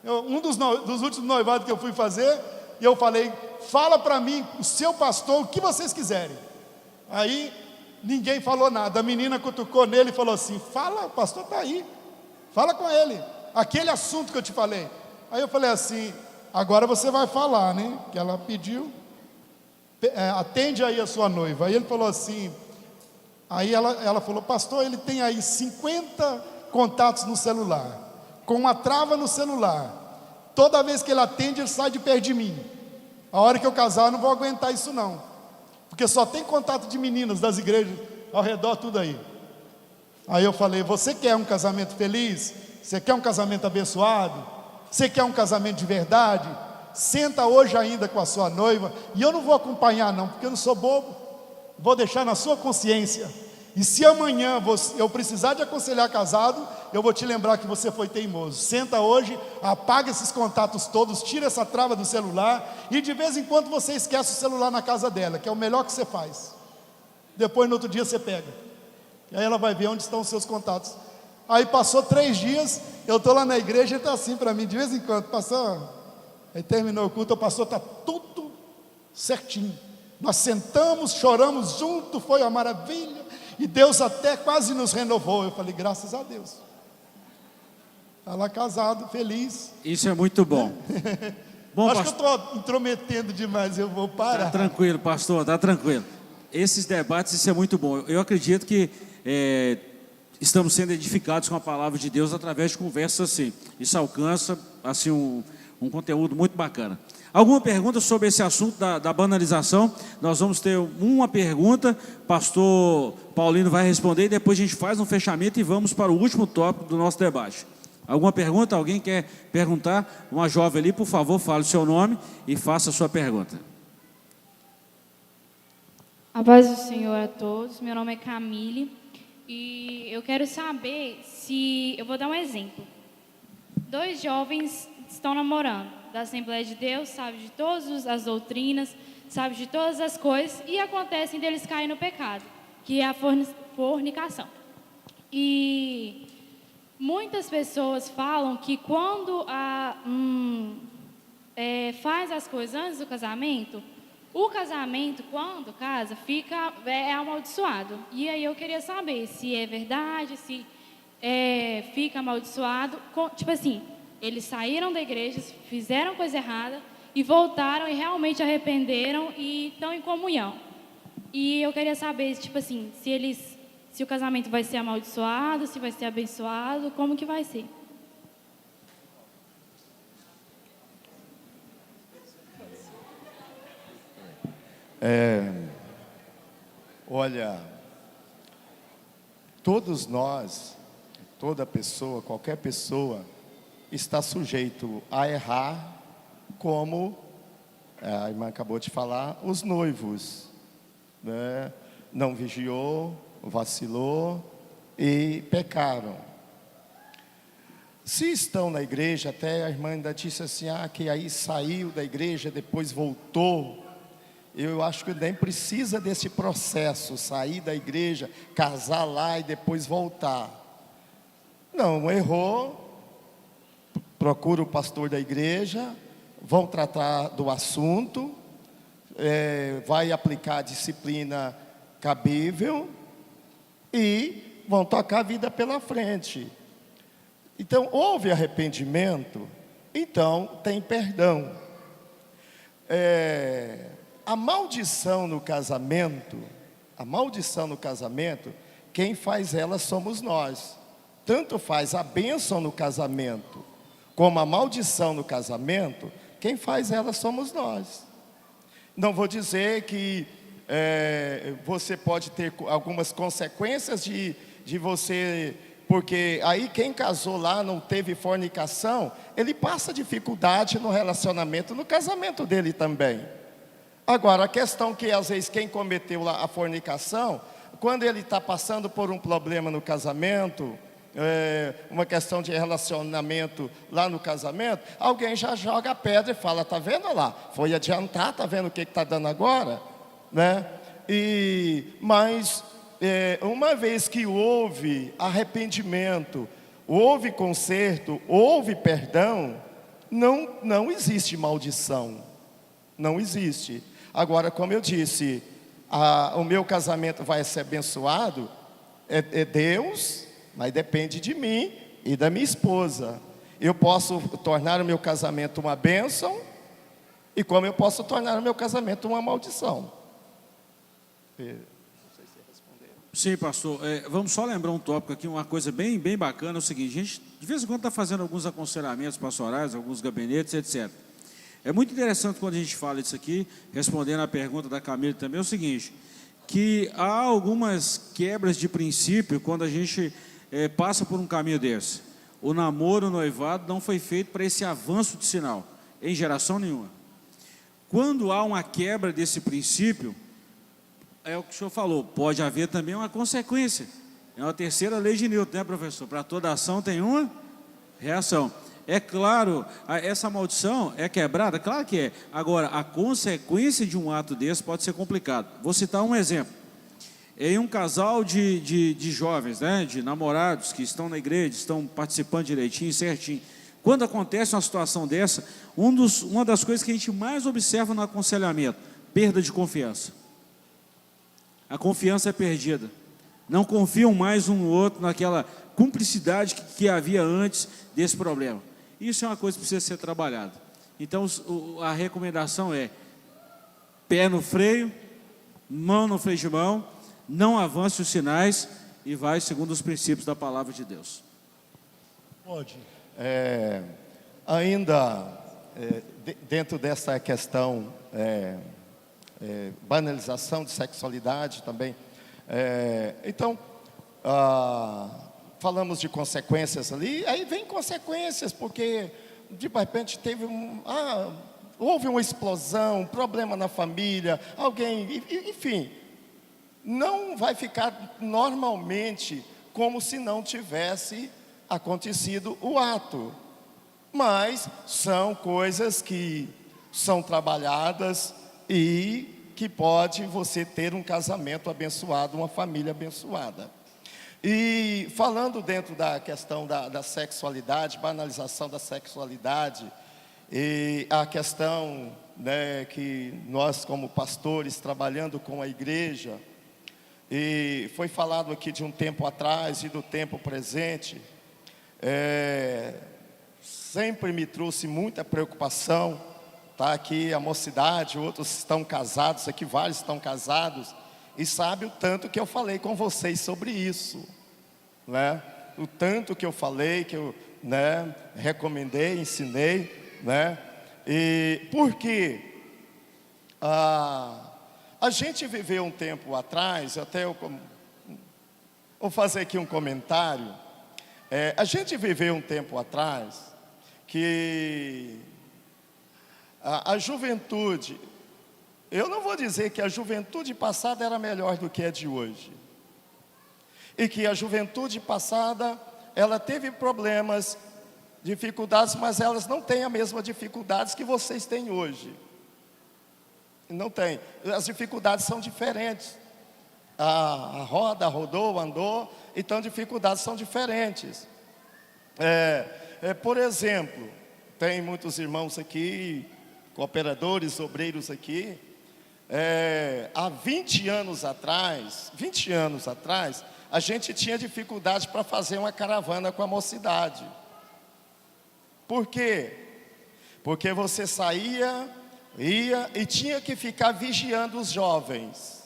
Um dos últimos noivados que eu fui fazer, e eu falei: fala para mim, o seu pastor, o que vocês quiserem. Aí ninguém falou nada. A menina cutucou nele e falou assim: fala, o pastor está aí, fala com ele, aquele assunto que eu te falei. Aí eu falei assim: agora você vai falar, né? Que ela pediu, atende aí a sua noiva. Aí ele falou assim, aí ela falou: pastor, ele tem aí 50 contatos no celular, com uma trava no celular, toda vez que ele atende, ele sai de perto de mim. A hora que eu casar, eu não vou aguentar isso não, porque só tem contato de meninas das igrejas ao redor, tudo aí. Aí eu falei: você quer um casamento feliz? Você quer um casamento abençoado? Você quer um casamento de verdade? Senta hoje ainda com a sua noiva, e eu não vou acompanhar não, porque eu não sou bobo. Vou deixar na sua consciência. E se amanhã eu precisar de aconselhar casado, eu vou te lembrar que você foi teimoso. Senta hoje, apaga esses contatos todos, tira essa trava do celular, e de vez em quando você esquece o celular na casa dela, que é o melhor que você faz. Depois no outro dia você pega, e aí ela vai ver onde estão os seus contatos. Aí passou 3 dias, eu estou lá na igreja, ele está assim para mim, de vez em quando, pastor, aí terminou o culto, o pastor, está tudo certinho. Nós sentamos, choramos junto, foi uma maravilha, e Deus até quase nos renovou. Eu falei: graças a Deus. Está lá casado, feliz. Isso é muito bom. Bom, acho que eu estou intrometendo demais, eu vou parar. Está tranquilo, pastor, está tranquilo. esses debates, isso é muito bom. Eu acredito que estamos sendo edificados com a palavra de Deus através de conversas assim. Isso alcança assim, um conteúdo muito bacana. Alguma pergunta sobre esse assunto da banalização? Nós vamos ter uma pergunta, pastor Paulino vai responder, e depois a gente faz um fechamento e vamos para o último tópico do nosso debate. Alguma pergunta? Alguém quer perguntar? Uma jovem ali, por favor, fale o seu nome e faça a sua pergunta. A paz do Senhor a todos, meu nome é Camille e eu quero saber se, eu vou dar um exemplo. 2 jovens estão namorando, da Assembleia de Deus, sabe de todas as doutrinas, sabe de todas as coisas e acontecem deles caírem no pecado, que é a fornicação. E muitas pessoas falam que quando faz as coisas antes do casamento, o casamento, quando casa, é amaldiçoado. E aí eu queria saber se é verdade, se fica amaldiçoado. Tipo assim, eles saíram da igreja, fizeram coisa errada e voltaram e realmente arrependeram e estão em comunhão. E eu queria saber, tipo assim, se o casamento vai ser amaldiçoado, se vai ser abençoado, como que vai ser? Olha, todos nós, toda pessoa, qualquer pessoa, está sujeito a errar, como a irmã acabou de falar, os noivos, né? Não vigiou, vacilou e pecaram. Se estão na igreja, até a irmã ainda disse assim, que aí saiu da igreja, depois voltou. Eu acho que nem precisa desse processo, sair da igreja, casar lá e depois voltar. Não, errou, procura o pastor da igreja, vão tratar do assunto, vai aplicar a disciplina cabível e vão tocar a vida pela frente. Então, houve arrependimento, então tem perdão. A maldição no casamento, quem faz ela somos nós. Tanto faz a bênção no casamento, como a maldição no casamento, quem faz ela somos nós. Não vou dizer que você pode ter algumas consequências de você, porque aí quem casou lá não teve fornicação, ele passa dificuldade no relacionamento, no casamento dele também. Agora, a questão que às vezes quem cometeu lá a fornicação, quando ele está passando por um problema no casamento, uma questão de relacionamento lá no casamento, alguém já joga a pedra e fala, tá vendo lá, foi adiantar, tá vendo o que está dando agora, né? Mas uma vez que houve arrependimento, houve conserto, houve perdão, não existe maldição, não existe. Agora, como eu disse, o meu casamento vai ser abençoado, é Deus, mas depende de mim e da minha esposa. Eu posso tornar o meu casamento uma bênção, e como eu posso tornar o meu casamento uma maldição. Sim, pastor. Vamos só lembrar um tópico aqui, uma coisa bem bacana, é o seguinte, a gente de vez em quando está fazendo alguns aconselhamentos pastorais, alguns gabinetes, etc. É muito interessante quando a gente fala isso aqui, respondendo a pergunta da Camila também, é o seguinte, que há algumas quebras de princípio quando a gente passa por um caminho desse. O namoro, o noivado não foi feito para esse avanço de sinal, em geração nenhuma. Quando há uma quebra desse princípio, é o que o senhor falou, pode haver também uma consequência. É uma terceira lei de Newton, né, professor? Para toda ação tem uma reação. É claro, essa maldição é quebrada? Claro que é. Agora, a consequência de um ato desse pode ser complicado. Vou citar um exemplo. Em um casal de jovens, né, de namorados que estão na igreja, estão participando direitinho, certinho. Quando acontece uma situação dessa, uma das coisas que a gente mais observa no aconselhamento, perda de confiança. A confiança é perdida. Não confiam mais um no outro naquela cumplicidade que havia antes desse problema. Isso é uma coisa que precisa ser trabalhada. Então, a recomendação é pé no freio, mão no freio de mão, não avance os sinais e vai segundo os princípios da palavra de Deus. Pode. Ainda dentro dessa questão, banalização de sexualidade também. Então, falamos de consequências ali, aí vem consequências, porque de repente houve uma explosão, um problema na família, alguém, enfim, não vai ficar normalmente como se não tivesse acontecido o ato. Mas são coisas que são trabalhadas e que pode você ter um casamento abençoado, uma família abençoada. E falando dentro da questão da sexualidade, banalização da sexualidade, e a questão, né, que nós como pastores, trabalhando com a igreja, e foi falado aqui de um tempo atrás e do tempo presente, sempre me trouxe muita preocupação. Tá aqui a mocidade, outros estão casados, aqui vários estão casados, e sabe o tanto que eu falei com vocês sobre isso, né? O tanto que eu falei, que eu, né, recomendei, ensinei, né? E por quê? A gente viveu um tempo atrás, vou fazer aqui um comentário. A gente viveu um tempo atrás que a juventude, eu não vou dizer que a juventude passada era melhor do que a de hoje, e que a juventude passada, ela teve problemas, dificuldades, mas elas não têm a mesma dificuldades que vocês têm hoje. Não tem, as dificuldades são diferentes. A roda rodou, andou, então dificuldades são diferentes. Por exemplo, tem muitos irmãos aqui, cooperadores, obreiros aqui, há 20 anos atrás, a gente tinha dificuldade para fazer uma caravana com a mocidade. Por quê? Porque você saía, ia e tinha que ficar vigiando os jovens.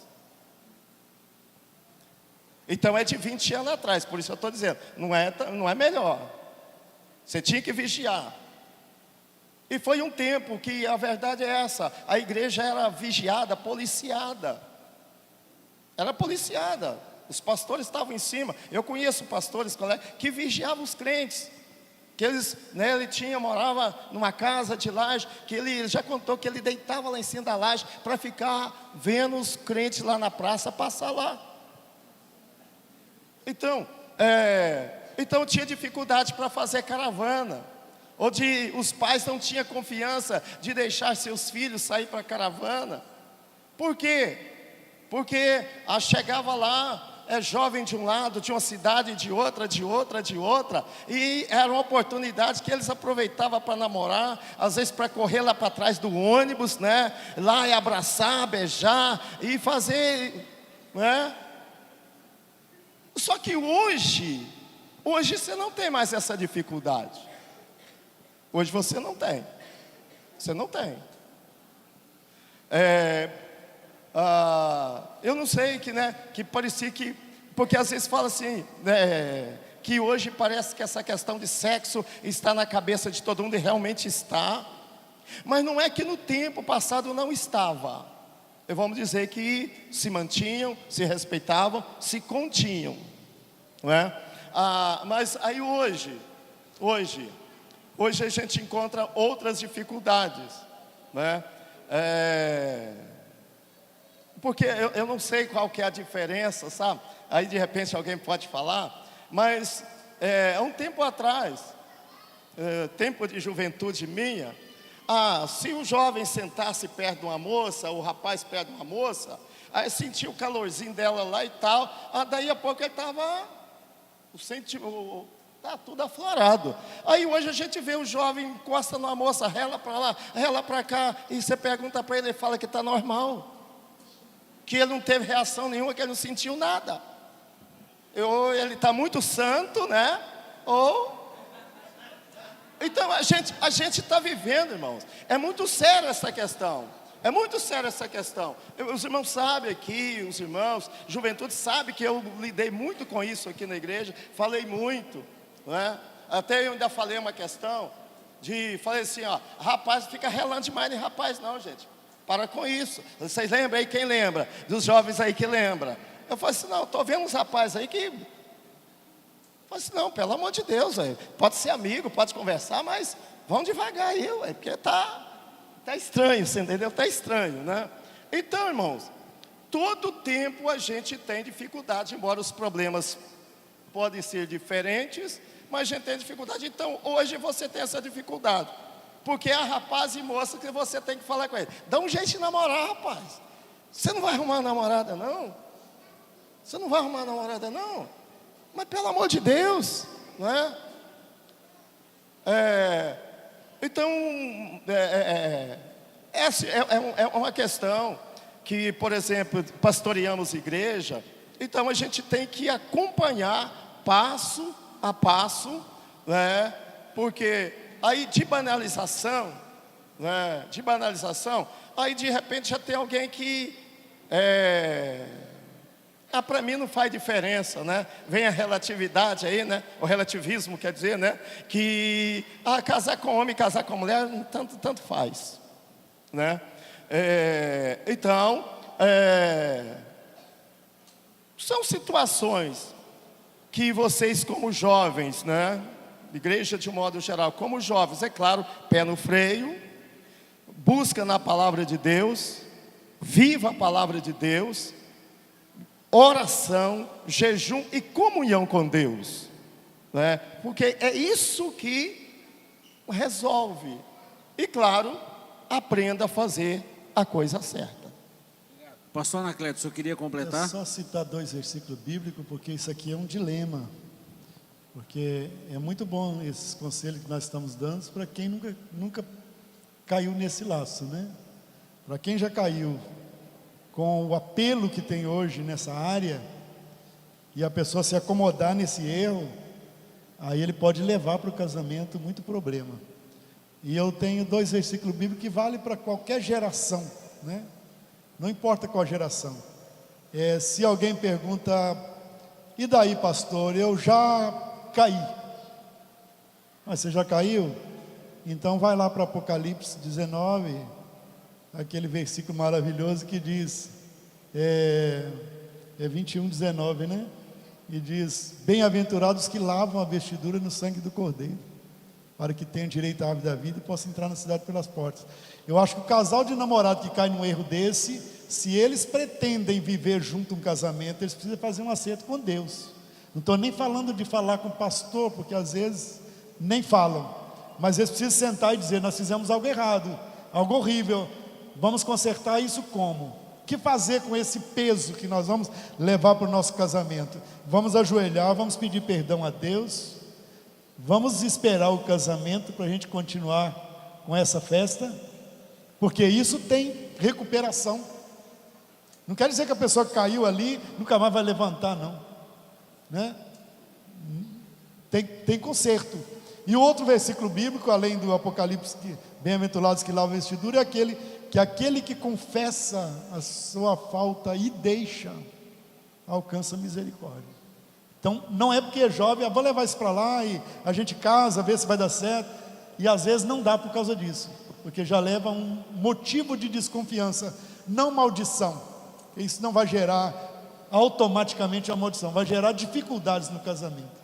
Então é de 20 anos atrás, por isso eu estou dizendo, não é melhor. Você tinha que vigiar. E foi um tempo que a verdade é essa, a igreja era vigiada, policiada. Era policiada, os pastores estavam em cima. Eu conheço pastores, colegas, que vigiavam os crentes. Que eles, né, morava numa casa de laje, que ele já contou que ele deitava lá em cima da laje para ficar vendo os crentes lá na praça passar lá. Então tinha dificuldade para fazer caravana, os pais não tinham confiança de deixar seus filhos sair para a caravana. Por quê? Porque chegava lá, jovem de um lado, de uma cidade, de outra, e era uma oportunidade que eles aproveitavam para namorar, às vezes para correr lá para trás do ônibus, né? Lá e abraçar, beijar e fazer, né? Só que hoje você não tem mais essa dificuldade. Hoje você não tem. Eu não sei que parecia que, porque às vezes fala assim, que hoje parece que essa questão de sexo está na cabeça de todo mundo, e realmente está, mas não é que no tempo passado não estava. Vamos dizer que se mantinham, se respeitavam, se continham, não é? Mas aí hoje a gente encontra outras dificuldades, né? Porque eu não sei qual que é a diferença, sabe? Aí de repente alguém pode falar, mas há um tempo atrás, tempo de juventude minha, se o jovem sentasse perto de uma moça, o rapaz perto de uma moça, aí sentia o calorzinho dela lá e tal, daí a pouco ele estava, está tudo aflorado. Aí hoje a gente vê o jovem encosta numa moça, rela para lá, rela para cá, e você pergunta para ele, ele fala que está normal, que ele não teve reação nenhuma, que ele não sentiu nada. Ou ele está muito santo, né? Então a gente está vivendo, irmãos. É muito sério essa questão. É muito séria essa questão. Os irmãos sabem aqui, os irmãos, juventude sabe que eu lidei muito com isso aqui na igreja, falei muito, não é? Até eu ainda falei uma questão falei assim, ó, rapaz, fica relando demais em rapaz não, gente. Para com isso. Vocês lembram aí, quem lembra? Dos jovens aí que lembra. Eu falei assim, não, estou vendo uns rapazes aí que... Eu falei assim, não, pelo amor de Deus, véio. Pode ser amigo, pode conversar, mas vão devagar aí, véio, porque tá estranho, você entendeu? Está estranho, né? Então, irmãos, todo tempo a gente tem dificuldade, embora os problemas podem ser diferentes, mas a gente tem dificuldade. Então, hoje você tem essa dificuldade, porque é a rapaz e moça que você tem que falar com ele. Dá um jeito de namorar, rapaz. Você não vai arrumar uma namorada, não? Você não vai arrumar uma namorada, não? Mas pelo amor de Deus, não é? Então, essa é uma questão que, por exemplo, pastoreamos igreja, então a gente tem que acompanhar passo a passo, né? Porque aí de banalização, né? Aí de repente já tem alguém que para mim não faz diferença, né? Vem a relatividade aí, né? O relativismo quer dizer, né? Que casar com homem, casar com mulher, tanto faz, né? Então, são situações que vocês como jovens, né? Igreja de um modo geral, como jovens, é claro, pé no freio, busca na palavra de Deus, viva a palavra de Deus, oração, jejum e comunhão com Deus, né? Porque é isso que resolve. E claro, aprenda a fazer a coisa certa. Pastor Anacleto, o senhor queria completar? É só citar 2 versículos bíblicos, porque isso aqui é um dilema. Porque é muito bom esses conselhos que nós estamos dando para quem nunca caiu nesse laço, né? Para quem já caiu com o apelo que tem hoje nessa área, e a pessoa se acomodar nesse erro, aí ele pode levar para o casamento muito problema. E eu tenho 2 versículos bíblicos que valem para qualquer geração, né? Não importa qual geração. Se alguém pergunta, e daí, pastor, eu já caí. Mas você já caiu? Então vai lá para Apocalipse 19, aquele versículo maravilhoso que diz, 21, 19, né? E diz, bem-aventurados que lavam a vestidura no sangue do Cordeiro, para que tenham direito à árvore da vida e possam entrar na cidade pelas portas. Eu acho que o casal de namorado que cai num erro desse, se eles pretendem viver junto um casamento, eles precisam fazer um acerto com Deus. Não estou nem falando de falar com o pastor, porque às vezes nem falam, mas eles precisam sentar e dizer, nós fizemos algo errado, algo horrível, vamos consertar isso como? O que fazer com esse peso que nós vamos levar para o nosso casamento? Vamos ajoelhar, vamos pedir perdão a Deus, vamos esperar o casamento para a gente continuar com essa festa, porque isso tem recuperação. Não quer dizer que a pessoa que caiu ali nunca mais vai levantar, não, né? Tem conserto. E o outro versículo bíblico, além do Apocalipse, que bem-aventurados que lavam a vestidura, é aquele que confessa a sua falta e deixa, alcança misericórdia. Então, não é porque é jovem, vou levar isso para lá e a gente casa, vê se vai dar certo, e às vezes não dá por causa disso, porque já leva um motivo de desconfiança, não maldição. Isso não vai gerar automaticamente a maldição, vai gerar dificuldades no casamento.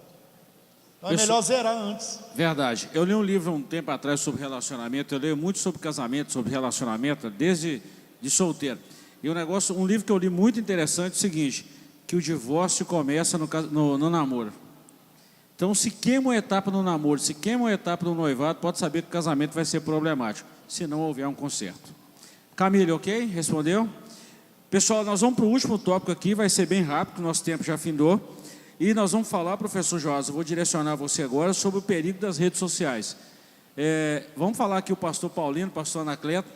Então é melhor zerar antes. Verdade. Eu li um livro um tempo atrás sobre relacionamento, eu leio muito sobre casamento, sobre relacionamento, desde de solteiro. E um livro que eu li muito interessante é o seguinte, que o divórcio começa no namoro. Então, se queima uma etapa no namoro, se queima uma etapa no noivado, pode saber que o casamento vai ser problemático, se não houver um conserto. Camille, ok? Respondeu? Pessoal, nós vamos para o último tópico aqui, vai ser bem rápido, nosso tempo já findou. E nós vamos falar, professor Joás, eu vou direcionar você agora sobre o perigo das redes sociais. Vamos falar aqui o pastor Paulino, o pastor Anacleto,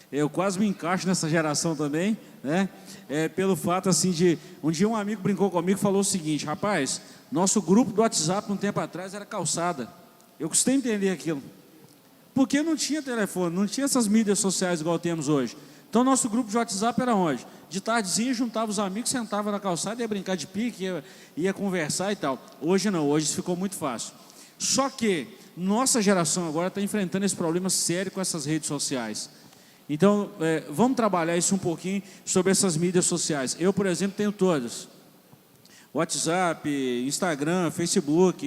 eu quase me encaixo nessa geração também, né? Pelo fato assim de, um dia um amigo brincou comigo e falou o seguinte, rapaz, nosso grupo do WhatsApp um tempo atrás era calçada. Eu custei entender aquilo. Porque não tinha telefone, não tinha essas mídias sociais igual temos hoje. Então, nosso grupo de WhatsApp era onde? De tardezinha, juntava os amigos, sentava na calçada, ia brincar de pique, ia conversar e tal. Hoje não, hoje isso ficou muito fácil. Só que nossa geração agora está enfrentando esse problema sério com essas redes sociais. Então, vamos trabalhar isso um pouquinho sobre essas mídias sociais. Eu, por exemplo, tenho todas. WhatsApp, Instagram, Facebook,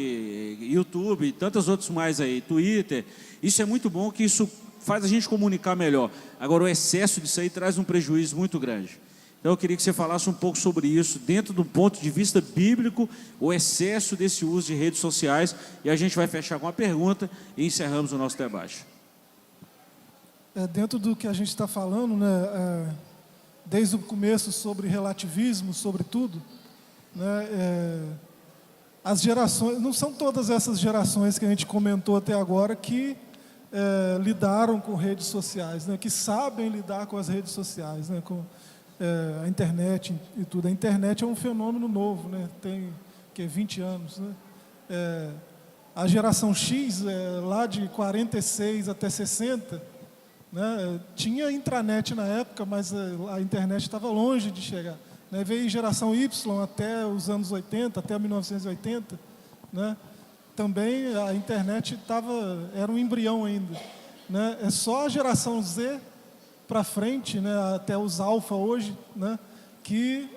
YouTube, tantas outras mais aí, Twitter. Isso é muito bom, que isso faz a gente comunicar melhor. Agora, o excesso disso aí traz um prejuízo muito grande. Então, eu queria que você falasse um pouco sobre isso, dentro do ponto de vista bíblico, o excesso desse uso de redes sociais, e a gente vai fechar com uma pergunta e encerramos o nosso debate. Dentro do que a gente está falando, né, desde o começo sobre relativismo, sobre tudo, né, as gerações, não são todas essas gerações que a gente comentou até agora que lidaram com redes sociais, né, que sabem lidar com as redes sociais, né, com a internet e tudo. A internet é um fenômeno novo, né, tem 20 anos. Né, a geração X, lá de 46 até 60, né, tinha intranet na época, mas a internet estava longe de chegar. Né, veio geração Y até os anos 80, até 1980, né, também a internet era um embrião ainda. Né, é só a geração Z para frente, né, até os alfa hoje, né, que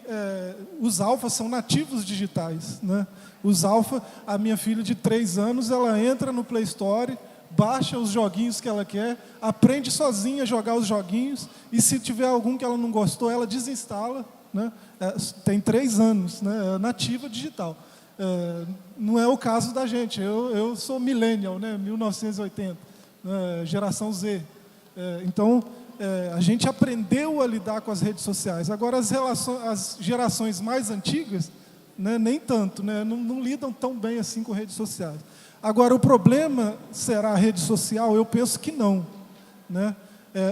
os alfas são nativos digitais. Né, os alfa, a minha filha de 3 anos, ela entra no Play Store, baixa os joguinhos que ela quer, aprende sozinha a jogar os joguinhos, e se tiver algum que ela não gostou, ela desinstala. Né? Tem 3 anos, né? Nativa digital. Não é o caso da gente. Eu sou millennial, né? 1980, geração Z. Então, a gente aprendeu a lidar com as redes sociais. Agora, as gerações mais antigas, né, nem tanto, né? Não lidam tão bem assim com redes sociais. Agora, o problema será a rede social? Eu penso que não. Né?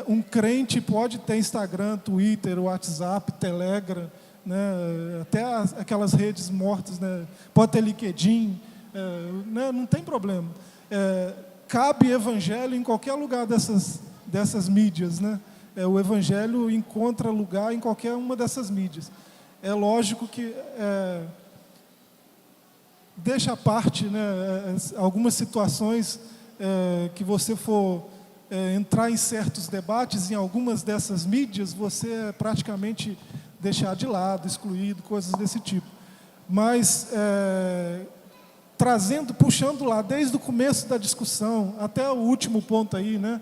Um crente pode ter Instagram, Twitter, WhatsApp, Telegram, né? Até aquelas redes mortas, né? Pode ter LinkedIn, né? Não tem problema. Cabe evangelho em qualquer lugar dessas mídias. Né? O evangelho encontra lugar em qualquer uma dessas mídias. É lógico que deixa à parte, né, algumas situações que você for entrar em certos debates, em algumas dessas mídias, você é praticamente deixar de lado, excluído, coisas desse tipo. Mas, puxando lá, desde o começo da discussão, até o último ponto aí, né,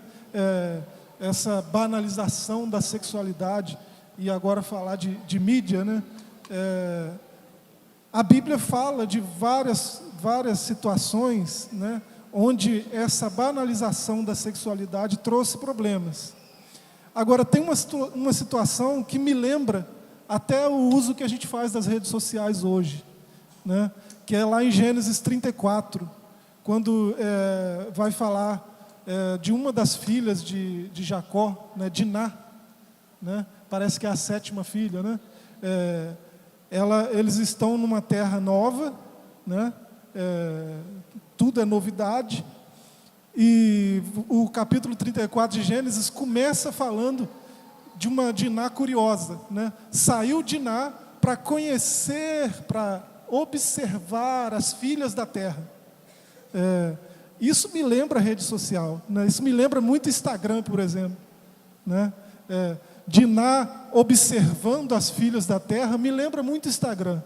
essa banalização da sexualidade, e agora falar de mídia, né, a Bíblia fala de várias situações, né, onde essa banalização da sexualidade trouxe problemas. Agora, tem uma situação que me lembra até o uso que a gente faz das redes sociais hoje, né, que é lá em Gênesis 34, quando vai falar de uma das filhas de Jacó, né, Diná, né, parece que é a 7ª filha, né, eles estão numa terra nova, né, tudo é novidade, e o capítulo 34 de Gênesis começa falando de uma Diná curiosa. Né? Saiu Diná para conhecer, para observar as filhas da terra. Isso me lembra rede social, né? Isso me lembra muito Instagram, por exemplo. Né? Diná observando as filhas da terra me lembra muito Instagram.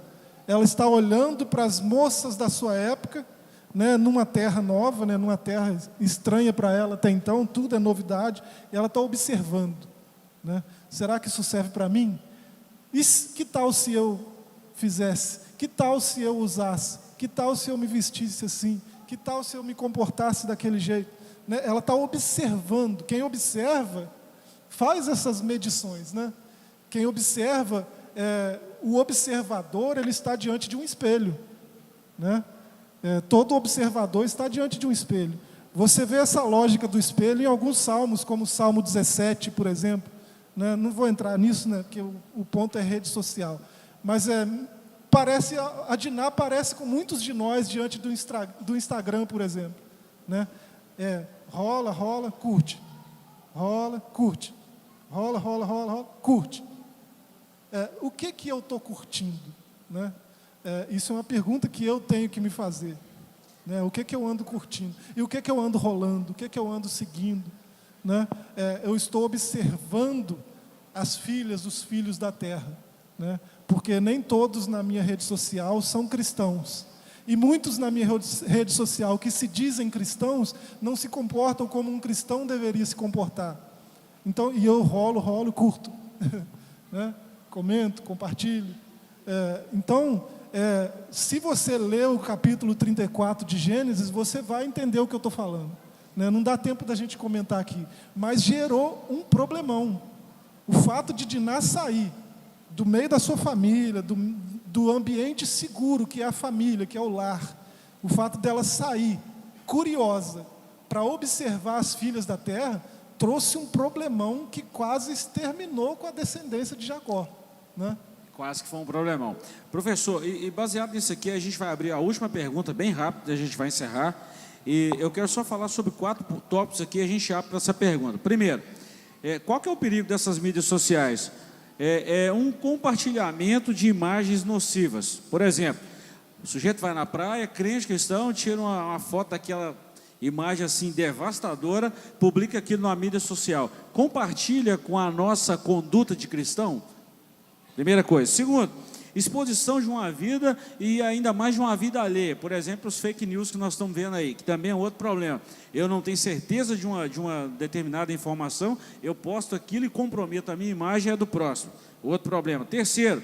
Ela está olhando para as moças da sua época, né, numa terra nova, né, numa terra estranha para ela até então, tudo é novidade, e ela está observando. Né? Será que isso serve para mim? E que tal se eu fizesse? Que tal se eu usasse? Que tal se eu me vestisse assim? Que tal se eu me comportasse daquele jeito? Né? Ela está observando. Quem observa faz essas medições. Né? Quem observa, o observador, ele está diante de um espelho. Né? Todo observador está diante de um espelho. Você vê essa lógica do espelho em alguns salmos, como o Salmo 17, por exemplo. Né? Não vou entrar nisso, né, porque o ponto é rede social. Mas a Diná parece com muitos de nós diante do Instagram, por exemplo. Né? Rola, curte. Rola, curte. rola, curte. O que eu estou curtindo? Né? Isso é uma pergunta que eu tenho que me fazer. Né? O que eu ando curtindo? E o que eu ando rolando? O que eu ando seguindo? Né? Eu estou observando as filhas, os filhos da terra. Né? Porque nem todos na minha rede social são cristãos. E muitos na minha rede social que se dizem cristãos não se comportam como um cristão deveria se comportar. Então, e eu rolo, curto. Né? Comento, compartilho. Então, se você ler o capítulo 34 de Gênesis, você vai entender o que eu estou falando. Né? Não dá tempo da gente comentar aqui. Mas gerou um problemão. O fato de Diná sair do meio da sua família, do ambiente seguro, que é a família, que é o lar, o fato dela sair, curiosa, para observar as filhas da terra, trouxe um problemão que quase exterminou com a descendência de Jacó. Né? Quase que foi um problemão. Professor, e baseado nisso aqui, a gente vai abrir a última pergunta, bem rápido, a gente vai encerrar. E eu quero só falar sobre 4 tópicos aqui, a gente abre para essa pergunta. Primeiro, qual que é o perigo dessas mídias sociais? Um compartilhamento de imagens nocivas. Por exemplo, o sujeito vai na praia, crente cristão, tira uma foto daquela imagem assim devastadora, publica aquilo na mídia social. Compartilha com a nossa conduta de cristão? Primeira coisa. Segundo, exposição de uma vida e ainda mais de uma vida alheia. Por exemplo, os fake news que nós estamos vendo aí, que também é outro problema. Eu não tenho certeza de uma determinada informação, eu posto aquilo e comprometo a minha imagem e a do próximo. Outro problema. Terceiro,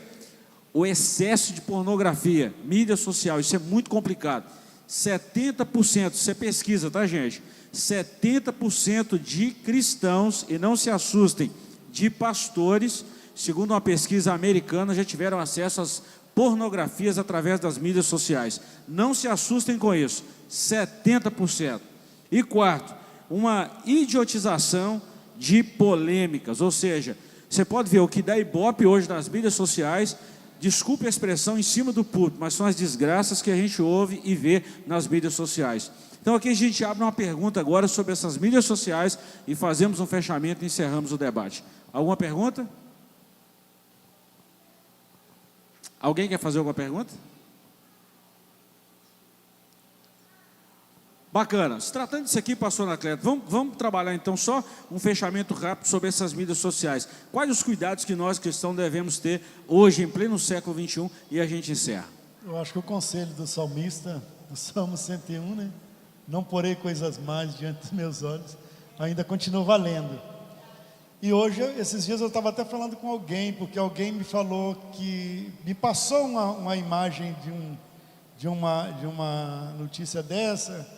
o excesso de pornografia, mídia social, isso é muito complicado. 70%, isso é pesquisa, tá, gente? 70% de cristãos, e não se assustem, de pastores, segundo uma pesquisa americana, já tiveram acesso às pornografias através das mídias sociais. Não se assustem com isso, 70%. E quarto, uma idiotização de polêmicas, ou seja, você pode ver o que dá ibope hoje nas mídias sociais, desculpe a expressão em cima do púlpito, mas são as desgraças que a gente ouve e vê nas mídias sociais. Então aqui a gente abre uma pergunta agora sobre essas mídias sociais e fazemos um fechamento e encerramos o debate. Alguma pergunta? Alguém quer fazer alguma pergunta? Bacana. Se tratando disso aqui, pastor Anacleto, vamos trabalhar então só um fechamento rápido sobre essas mídias sociais. Quais os cuidados que nós cristãos devemos ter hoje, em pleno século XXI, e a gente encerra? Eu acho que o conselho do salmista, do Salmo 101, né? Não porei coisas más diante dos meus olhos, ainda continua valendo. E hoje, esses dias eu estava até falando com alguém, porque alguém me falou que me passou uma imagem de uma notícia dessa,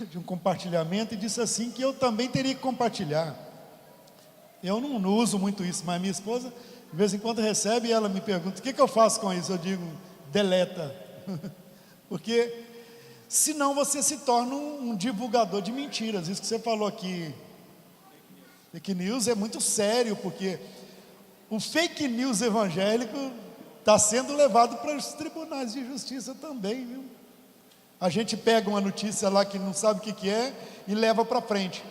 de um compartilhamento, e disse assim que eu também teria que compartilhar. Eu não uso muito isso, mas minha esposa de vez em quando recebe e ela me pergunta: o que eu faço com isso? Eu digo: deleta. Porque senão você se torna um divulgador de mentiras. Isso que você falou aqui, fake news, é muito sério, porque o fake news evangélico está sendo levado para os tribunais de justiça também, viu? A gente pega uma notícia lá que não sabe o que é e leva para frente.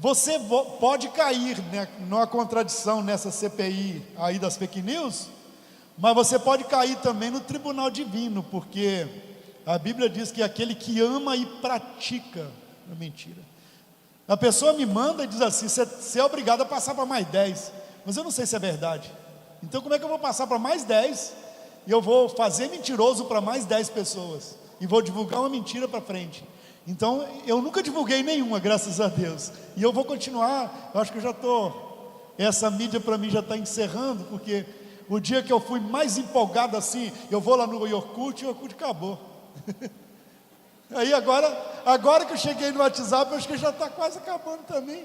Você pode cair, né, numa contradição nessa CPI aí das fake news, mas você pode cair também no tribunal divino, porque a Bíblia diz que aquele que ama e pratica a mentira. A pessoa me manda e diz assim: você é obrigado a passar para mais 10, mas eu não sei se é verdade. Então como é que eu vou passar para mais 10 e eu vou fazer mentiroso para mais 10 pessoas? E vou divulgar uma mentira para frente. Então, eu nunca divulguei nenhuma, graças a Deus. E eu vou continuar. Eu acho que eu já estou... Essa mídia para mim já está encerrando, porque o dia que eu fui mais empolgado assim, eu vou lá no Orkut, e o Orkut acabou. Aí agora que eu cheguei no WhatsApp, eu acho que já está quase acabando também.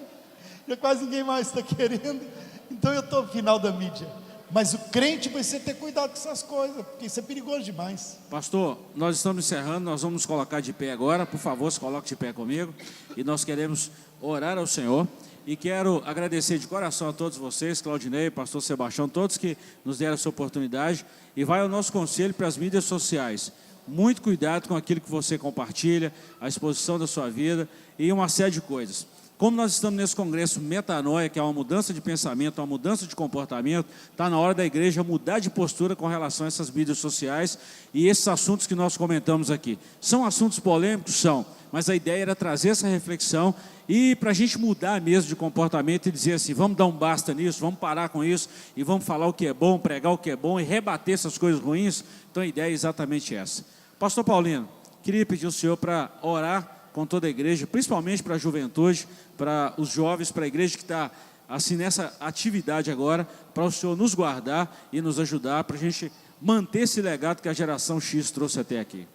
Já quase ninguém mais está querendo. Então eu estou no final da mídia. Mas o crente precisa ter cuidado com essas coisas, porque isso é perigoso demais. Pastor, nós estamos encerrando, nós vamos nos colocar de pé agora. Por favor, se coloque de pé comigo. E nós queremos orar ao Senhor. E quero agradecer de coração a todos vocês, Claudinei, pastor Sebastião, todos que nos deram essa oportunidade. E vai o nosso conselho para as mídias sociais. Muito cuidado com aquilo que você compartilha, a exposição da sua vida e uma série de coisas. como nós estamos nesse congresso Metanoia, que é uma mudança de pensamento, uma mudança de comportamento, está na hora da igreja mudar de postura com relação a essas mídias sociais e esses assuntos que nós comentamos aqui. São assuntos polêmicos? São, mas a ideia era trazer essa reflexão e para a gente mudar mesmo de comportamento e dizer assim, vamos dar um basta nisso, vamos parar com isso e vamos falar o que é bom, pregar o que é bom e rebater essas coisas ruins. Então a ideia é exatamente essa. Pastor Paulino, queria pedir ao senhor para orar com toda a igreja, principalmente para a juventude, para os jovens, para a igreja que está assim nessa atividade agora, para o senhor nos guardar e nos ajudar, para a gente manter esse legado que a geração X trouxe até aqui.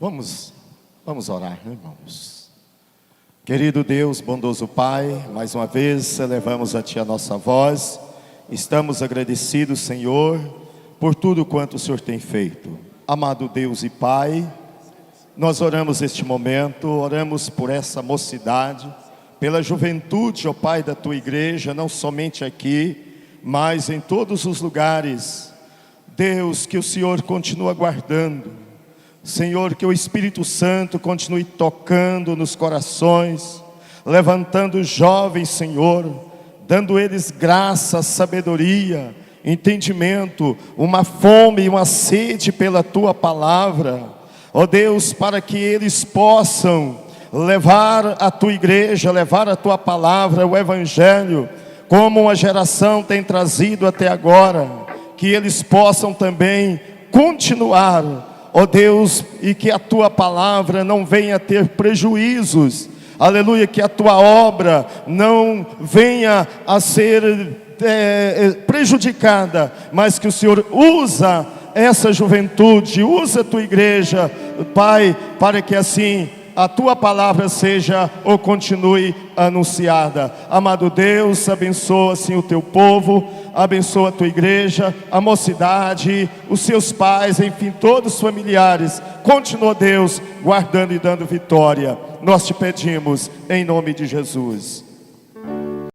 Vamos orar, né, irmãos? Querido Deus, bondoso Pai, mais uma vez elevamos a Ti a nossa voz. Estamos agradecidos, Senhor, por tudo quanto o Senhor tem feito. Amado Deus e Pai, nós oramos este momento, oramos por essa mocidade, pela juventude, ó Pai, da Tua igreja, não somente aqui, mas em todos os lugares. Deus, que o Senhor continue guardando. Senhor, que o Espírito Santo continue tocando nos corações, levantando os jovens, Senhor, dando eles graça, sabedoria, entendimento, uma fome e uma sede pela Tua palavra. Ó Deus, para que eles possam levar a Tua igreja, levar a Tua palavra, o Evangelho, como uma geração tem trazido até agora, que eles possam também continuar, ó Deus, e que a Tua palavra não venha ter prejuízos, aleluia, que a Tua obra não venha a ser prejudicada, mas que o Senhor usa essa juventude, usa a Tua igreja, Pai, para que assim a Tua palavra seja ou continue anunciada. Amado Deus, abençoa assim o Teu povo, abençoa a Tua igreja, a mocidade, os seus pais, enfim, todos os familiares. Continua, Deus, guardando e dando vitória. Nós Te pedimos em nome de Jesus.